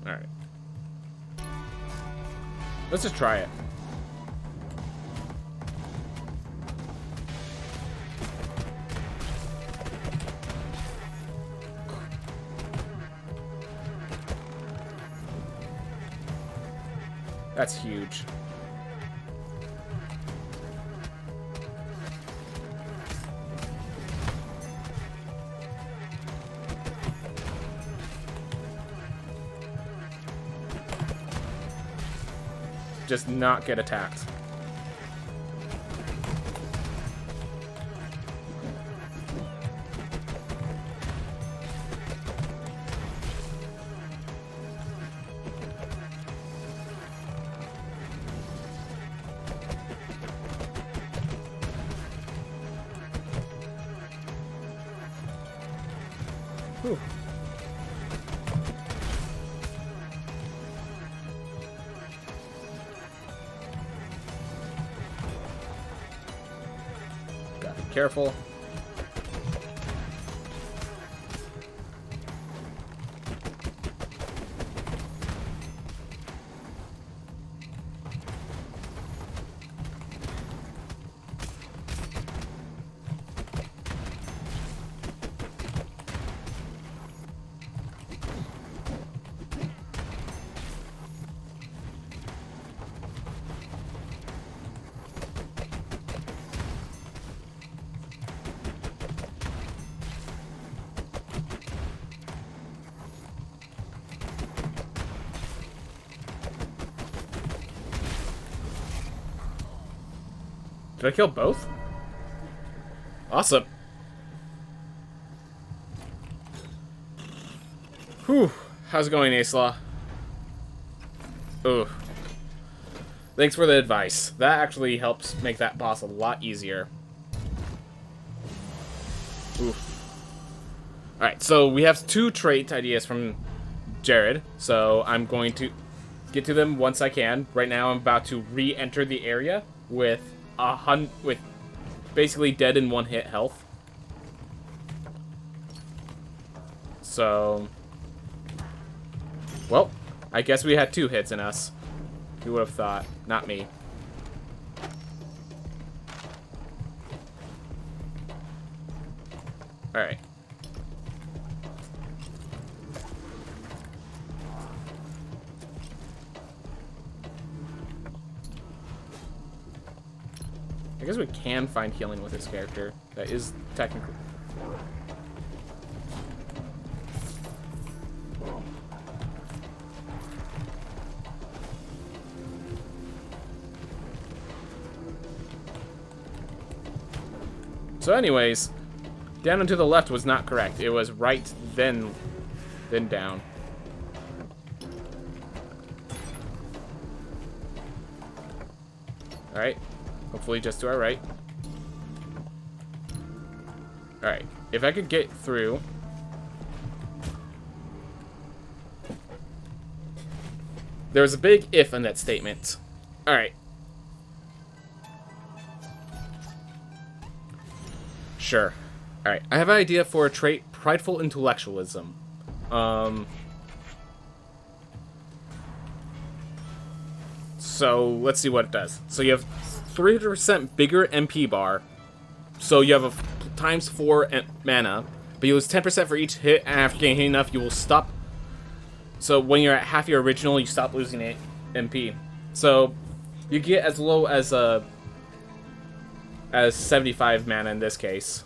S1: Alright. Let's just try it. That's huge. Just not get attacked. Whew. Gotta be careful. Did I kill both? Awesome. Whew. How's it going, Aslaw? Ooh. Thanks for the advice. That actually helps make that boss a lot easier. Ooh. Alright, so we have 2 trait ideas from Jared, so I'm going to get to them once I can. Right now I'm about to re-enter the area with basically dead in 1 hit health. So, well, I guess we had 2 hits in us. Who would have thought? Not me. Alright. I guess we can find healing with this character. That is technically... So anyways, down and to the left was not correct. It was right, then down. Alright. Hopefully just to our right. Alright. If I could get through... There was a big if in that statement. Alright. Sure. Alright, I have an idea for a trait, prideful intellectualism. So, let's see what it does. So you have 300% bigger MP bar. So you have a times 4 mana, but you lose 10% for each hit, and after getting hit enough, you will stop. So when you're at half your original, you stop losing MP. So you get as low as 75 mana in this case.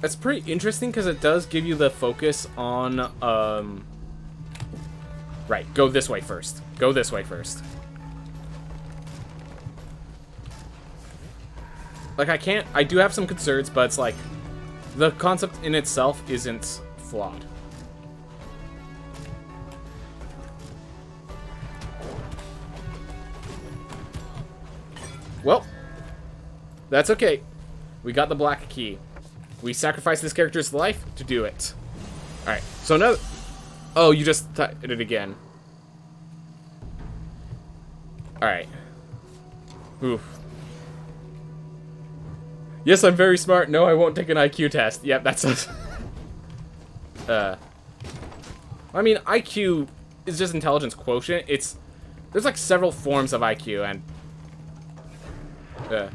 S1: That's pretty interesting because it does give you the focus on, right, go this way first. Go this way first. Like, I do have some concerns, but it's like, the concept in itself isn't flawed. Well, that's okay. We got the black key. We sacrificed this character's life to do it. Alright, so now... Oh, you just did it again. Alright. Oof. Yes, I'm very smart. No, I won't take an IQ test. Yep, that's us. I mean, IQ is just intelligence quotient. There's like several forms of IQ, and... Alright.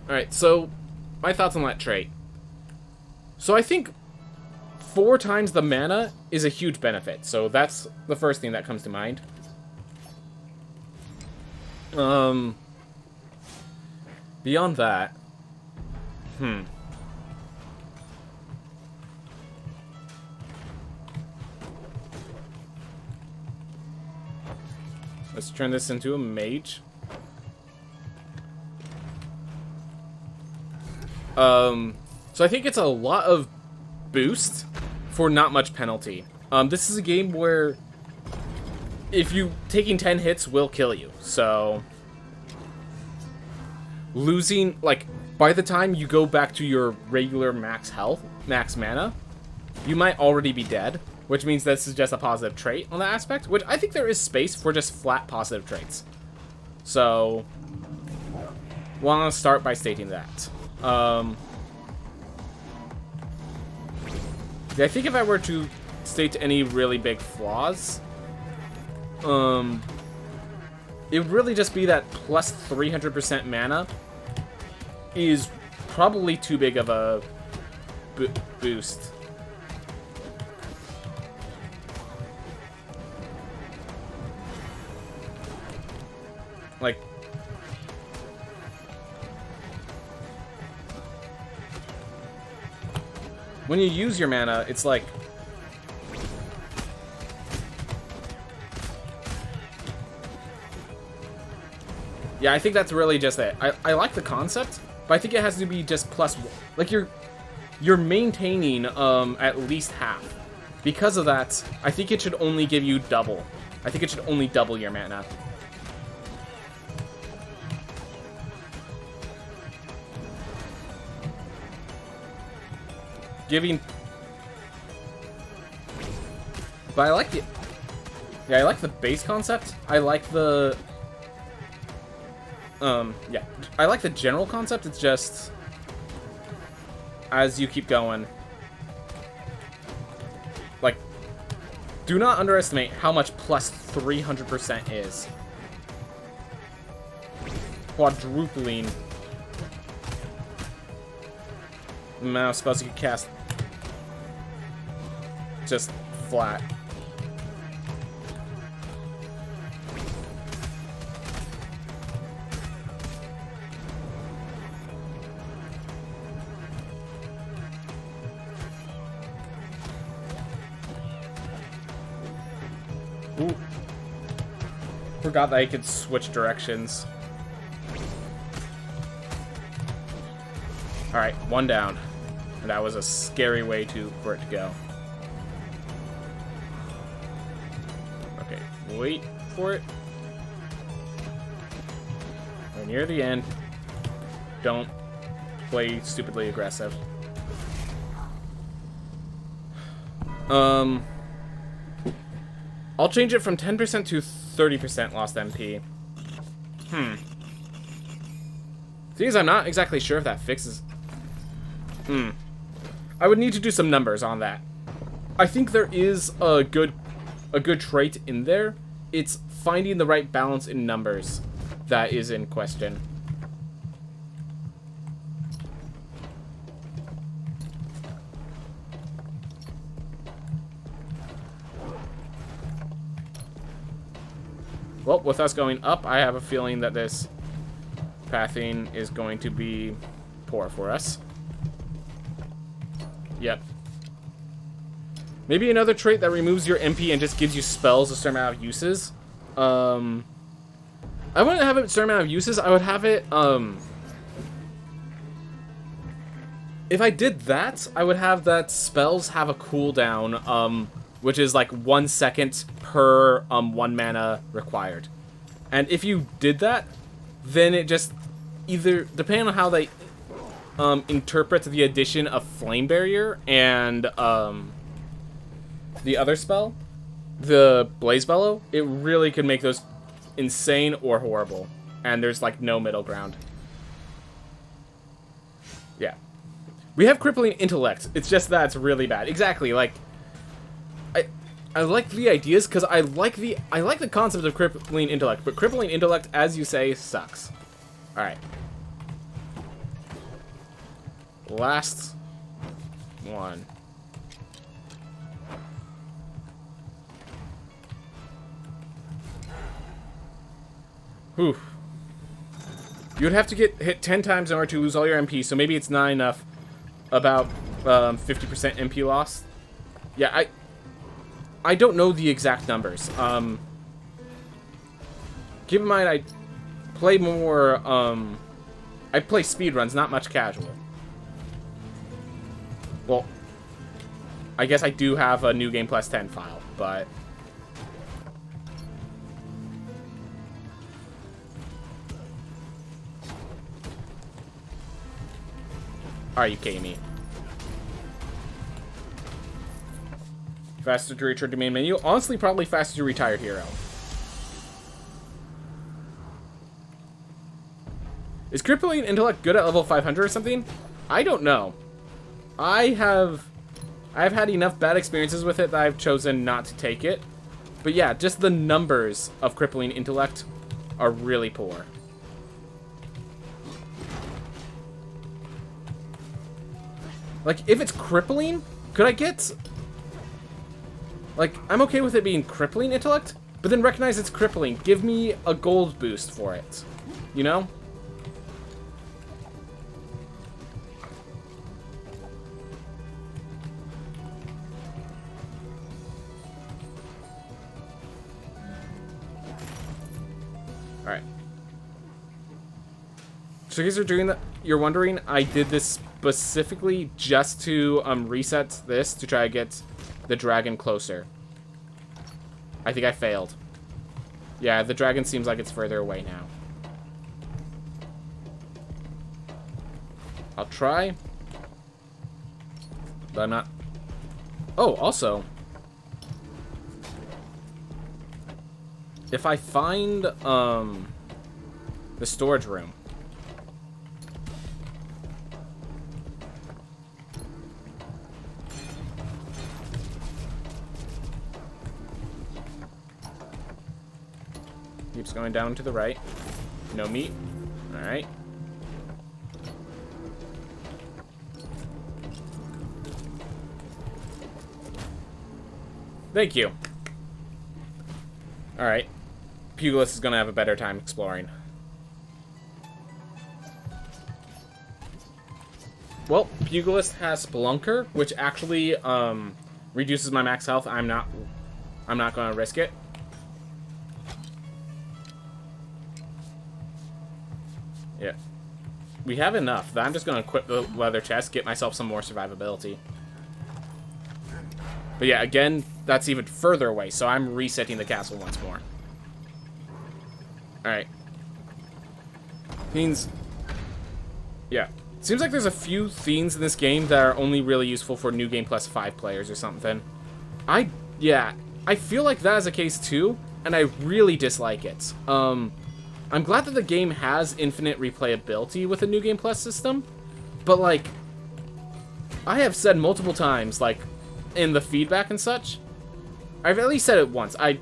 S1: Alright, so my thoughts on that trait. So I think 4 times the mana is a huge benefit, so that's the first thing that comes to mind. Beyond that, let's turn this into a mage. So I think it's a lot of boost for not much penalty. This is a game where if you taking 10 hits will kill you. So losing, like, by the time you go back to your regular max health, max mana, you might already be dead, which means this is just a positive trait on that aspect, which I think there is space for just flat positive traits. So want to start by stating that. I think if I were to state any really big flaws, it would really just be that plus 300% mana is probably too big of a boost. Like, when you use your mana, it's like, yeah, I think that's really just it. I like the concept, but I think it has to be just plus, like you're maintaining at least half. Because of that, I think it should only give you double. I think it should only double your mana. But I like it. Yeah, I like the base concept. I like the yeah, I like the general concept. It's just as you keep going, like, do not underestimate how much plus 300% is. Quadrupling the amount of spells you can cast just flat. Ooh. Forgot that I could switch directions. Alright, one down. And that was a scary way for it to go. Okay, wait for it. We're near the end. Don't play stupidly aggressive. I'll change it from 10% to 30% lost MP. Thing is, I'm not exactly sure if that fixes... I would need to do some numbers on that. I think there is a good trait in there. It's finding the right balance in numbers that is in question. Well, with us going up, I have a feeling that this pathing is going to be poor for us. Yep. Maybe another trait that removes your MP and just gives you spells a certain amount of uses. I wouldn't have it a certain amount of uses. I would have it, if I did that, I would have that spells have a cooldown, which is like 1 second per 1 mana required. And if you did that, then it just either, depending on how they interpret the addition of Flame Barrier and the other spell, the Blaze Bellow, it really could make those insane or horrible. And there's like no middle ground. Yeah. We have Crippling Intellect. It's just that it's really bad. Exactly, like, I like the ideas because I like the concept of Crippling Intellect, but Crippling Intellect, as you say, sucks. Alright. Last one. Whew. You would have to get hit 10 times in order to lose all your MP, so maybe it's not enough. About 50% MP loss. Yeah, I don't know the exact numbers. Keep in mind, I play more, I play speedruns, not much casual. Well, I guess I do have a New Game Plus 10 file, but... Are you kidding me? Faster to return to main menu. Honestly, probably faster to retire hero. Is Crippling Intellect good at level 500 or something? I don't know. I've had enough bad experiences with it that I've chosen not to take it. But yeah, just the numbers of Crippling Intellect are really poor. Like, if it's crippling, could I get... Like, I'm okay with it being crippling intellect, but then recognize it's crippling. Give me a gold boost for it. You know? Alright. So you guys are doing that. You're wondering, I did this specifically just to reset this to try to get the dragon closer. I think I failed. Yeah, the dragon seems like it's further away now. I'll try. But I'm not... Oh, also... If I find, the storage room... Keeps going down to the right. No meat. Alright. Thank you. Alright. Pugilist is gonna have a better time exploring. Well, Pugilist has Spelunker, which actually, reduces my max health. I'm not gonna risk it. Yeah. We have enough. I'm just going to equip the leather chest, get myself some more survivability. But yeah, again, that's even further away, so I'm resetting the castle once more. Alright. Means... Yeah. Seems like there's a few themes in this game that are only really useful for New Game Plus 5 players or something. Yeah, I feel like that is the case too, and I really dislike it. I'm glad that the game has infinite replayability with a New Game Plus system, but, like, I have said multiple times, like, in the feedback and such, I've at least said it once. I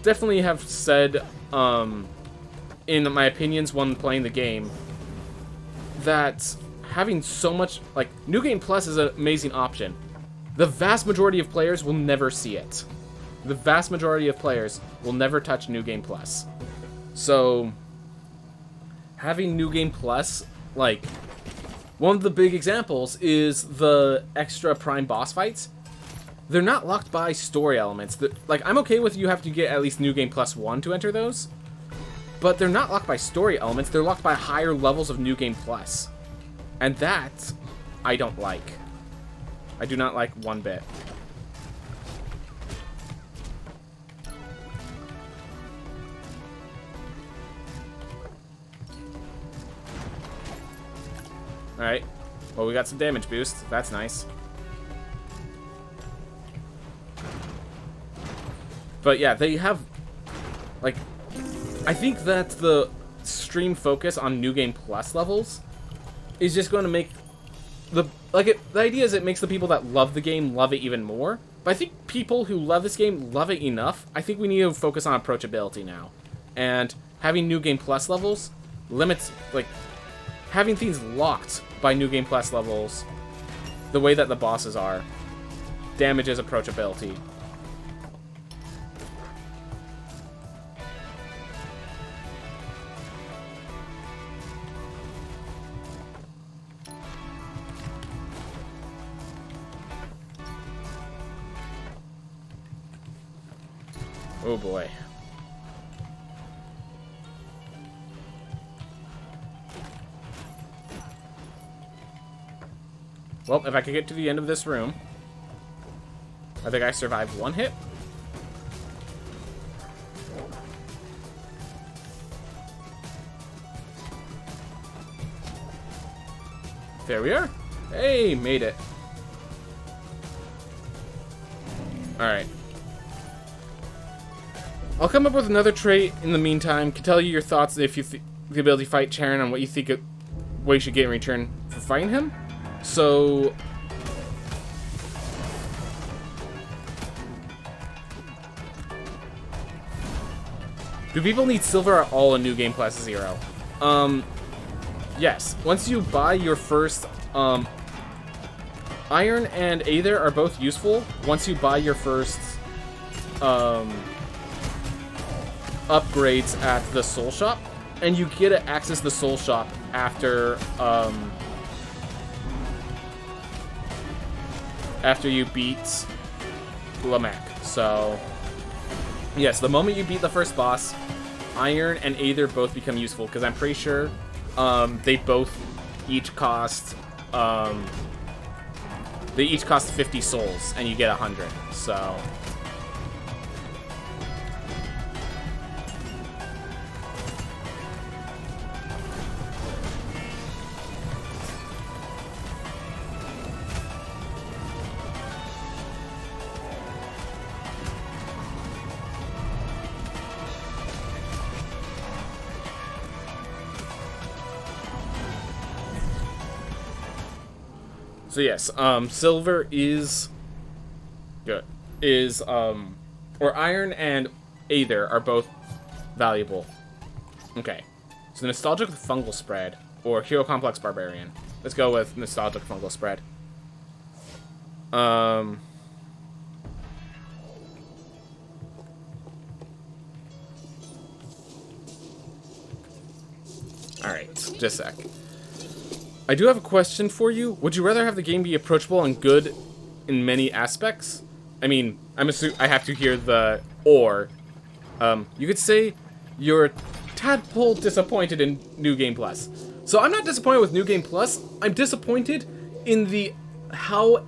S1: definitely have said, in my opinions when playing the game, that having so much, like, New Game Plus is an amazing option. The vast majority of players will never see it. The vast majority of players will never touch New Game Plus. So, having New Game Plus, like, one of the big examples is the extra prime boss fights. They're not locked by story elements. Like, I'm okay with you have to get at least New Game Plus 1 to enter those, but they're not locked by story elements. They're locked by higher levels of New Game Plus. And that, I don't like. I do not like one bit. Alright. Well, we got some damage boost. That's nice. But yeah, they have... Like, I think that the stream focus on New Game Plus levels is just going to make... The idea is it makes the people that love the game love it even more. But I think people who love this game love it enough. I think we need to focus on approachability now. And having New Game Plus levels limits... Like... Having things locked by New Game Plus levels, the way that the bosses are, damages approachability. Oh boy. Well, if I could get to the end of this room, I think I survived one hit. There we are. Hey, made it. Alright. I'll come up with another trait in the meantime. Can tell you your thoughts if you the ability to fight Charon and what you think what you should get in return for fighting him. So... Do people need silver at all in New Game Plus 0? Yes. Once you buy your first, Iron and Aether are both useful. Once you buy your first, upgrades at the Soul Shop, and you get to access the Soul Shop after, after you beat Lamech. So, yes, the moment you beat the first boss, Iron and Aether both become useful, because I'm pretty sure they both each cost 50 souls, and you get 100. So, So yes, silver is good. Or iron and aether are both valuable. Okay, so nostalgic fungal spread or hero complex barbarian. Let's go with nostalgic fungal spread. All right, just a sec. I do have a question for you. Would you rather have the game be approachable and good in many aspects? I mean, I have to hear the or. You could say you're a tadpole disappointed in New Game Plus. So I'm not disappointed with New Game Plus. I'm disappointed in the how.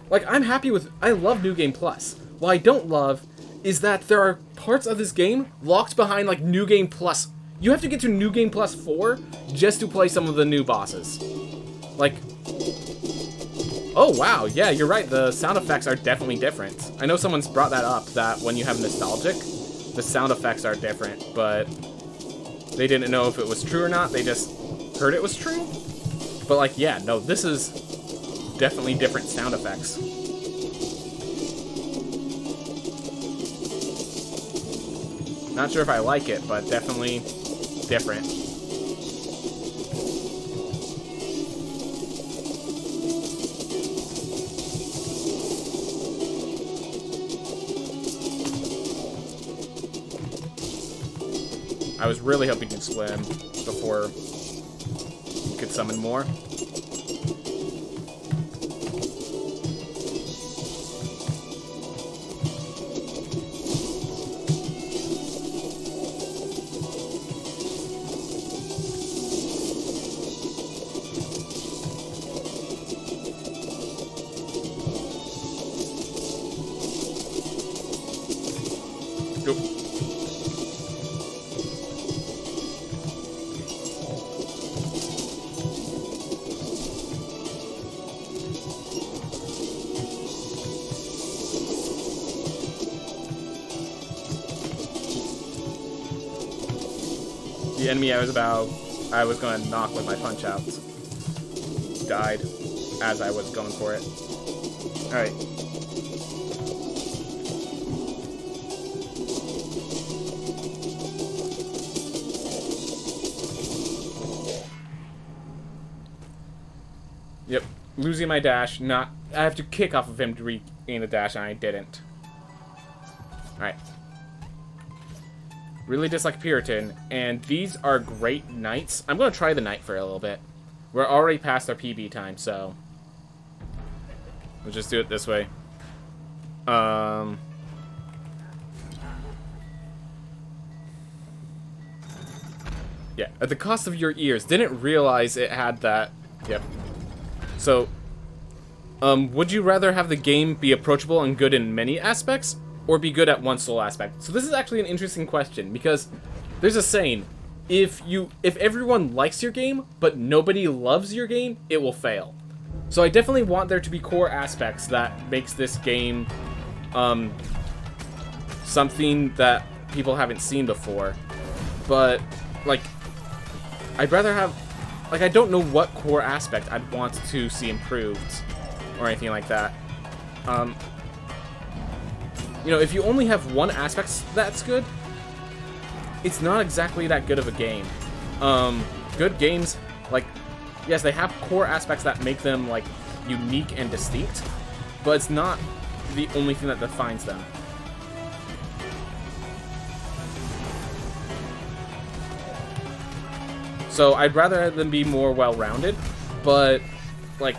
S1: Like, I'm happy with. I love New Game Plus. What I don't love is that there are parts of this game locked behind like New Game Plus. You have to get to New Game Plus 4 just to play some of the new bosses. Like, oh wow, yeah, you're right, the sound effects are definitely different. I know someone's brought that up, that when you have nostalgic, the sound effects are different, but they didn't know if it was true or not, they just heard it was true. But like, yeah, no, this is definitely different sound effects. Not sure if I like it, but definitely different. I was really hoping you'd swim before you could summon more. The enemy I was gonna knock with my punch out died as I was going for it. Alright. Yep. Losing my dash, I have to kick off of him to regain the dash, and I didn't. Alright. Really dislike Puritan, and these are great knights. I'm going to try the knight for a little bit. We're already past our PB time, so we'll just do it this way. Yeah, at the cost of your ears. Didn't realize it had that. Yep. So, would you rather have the game be approachable and good in many aspects, or be good at one sole aspect? So this is actually an interesting question, because there's a saying, if everyone likes your game, but nobody loves your game, it will fail. So I definitely want there to be core aspects that makes this game, something that people haven't seen before. But, like, I'd rather have, like, I don't know what core aspect I'd want to see improved, or anything like that. You know, if you only have one aspect that's good, it's not exactly that good of a game. Good games, like, yes, they have core aspects that make them, like, unique and distinct, but it's not the only thing that defines them. So I'd rather them be more well-rounded, but, like,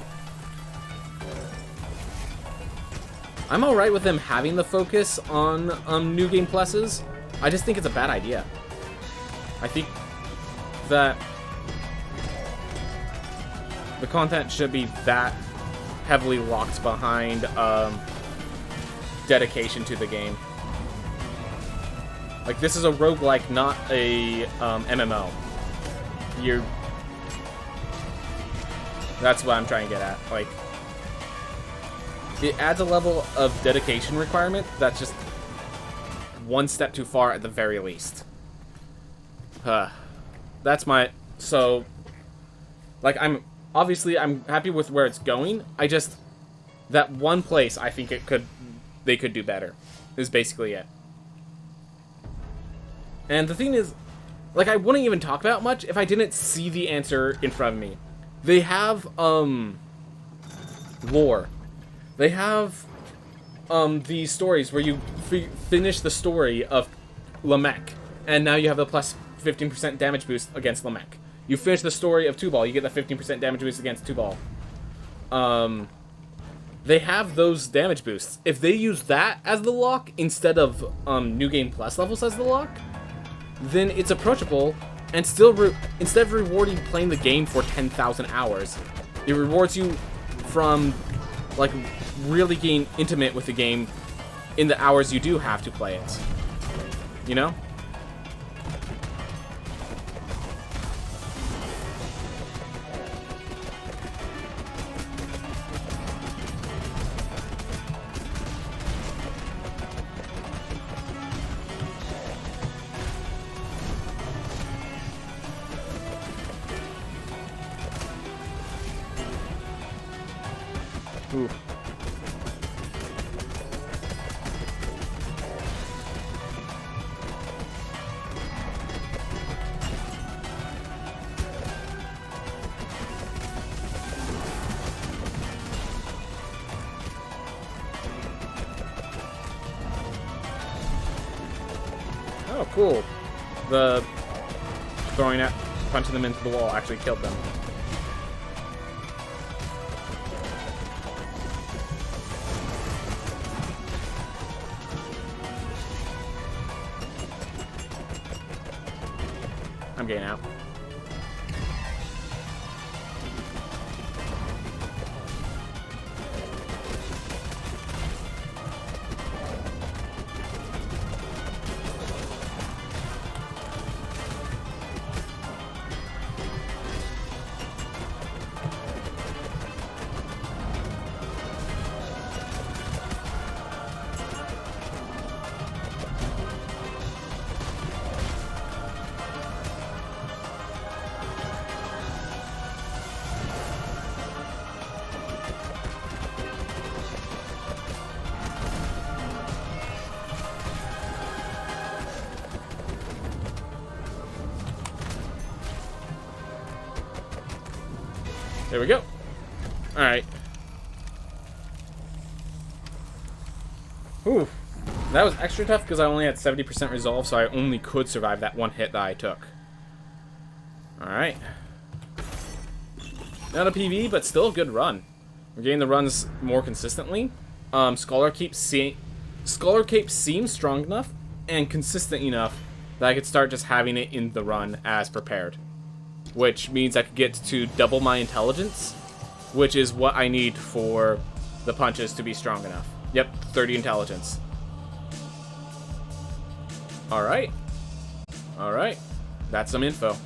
S1: I'm alright with them having the focus on New Game Pluses. I just think it's a bad idea. I think that the content should be that heavily locked behind dedication to the game. Like, this is a roguelike, not a MMO. That's what I'm trying to get at. Like, it adds a level of dedication requirement that's just one step too far at the very least. That's my... So, like, I'm happy with where it's going. I just... That one place, I think they could do better, is basically it. And the thing is, like, I wouldn't even talk about much if I didn't see the answer in front of me. They have, lore. They have, these stories where you finish the story of Lamech, and now you have the plus 15% damage boost against Lamech. You finish the story of Tubal, you get the 15% damage boost against Tubal. They have those damage boosts. If they use that as the lock instead of New Game Plus levels as the lock, then it's approachable, and still, instead of rewarding playing the game for 10,000 hours, it rewards you from, like, really getting intimate with the game in the hours you do have to play it. You know? Ooh. Oh, cool. The punching them into the wall actually killed them. I'm getting out. There we go. Alright. Whew. That was extra tough because I only had 70% resolve, so I only could survive that one hit that I took. Alright. Not a PV, but still a good run. We're getting the runs more consistently. Scholar Cape seems strong enough and consistent enough that I could start just having it in the run as prepared. Which means I could get to double my intelligence, which is what I need for the punches to be strong enough. Yep, 30 intelligence. Alright. Alright. That's some info.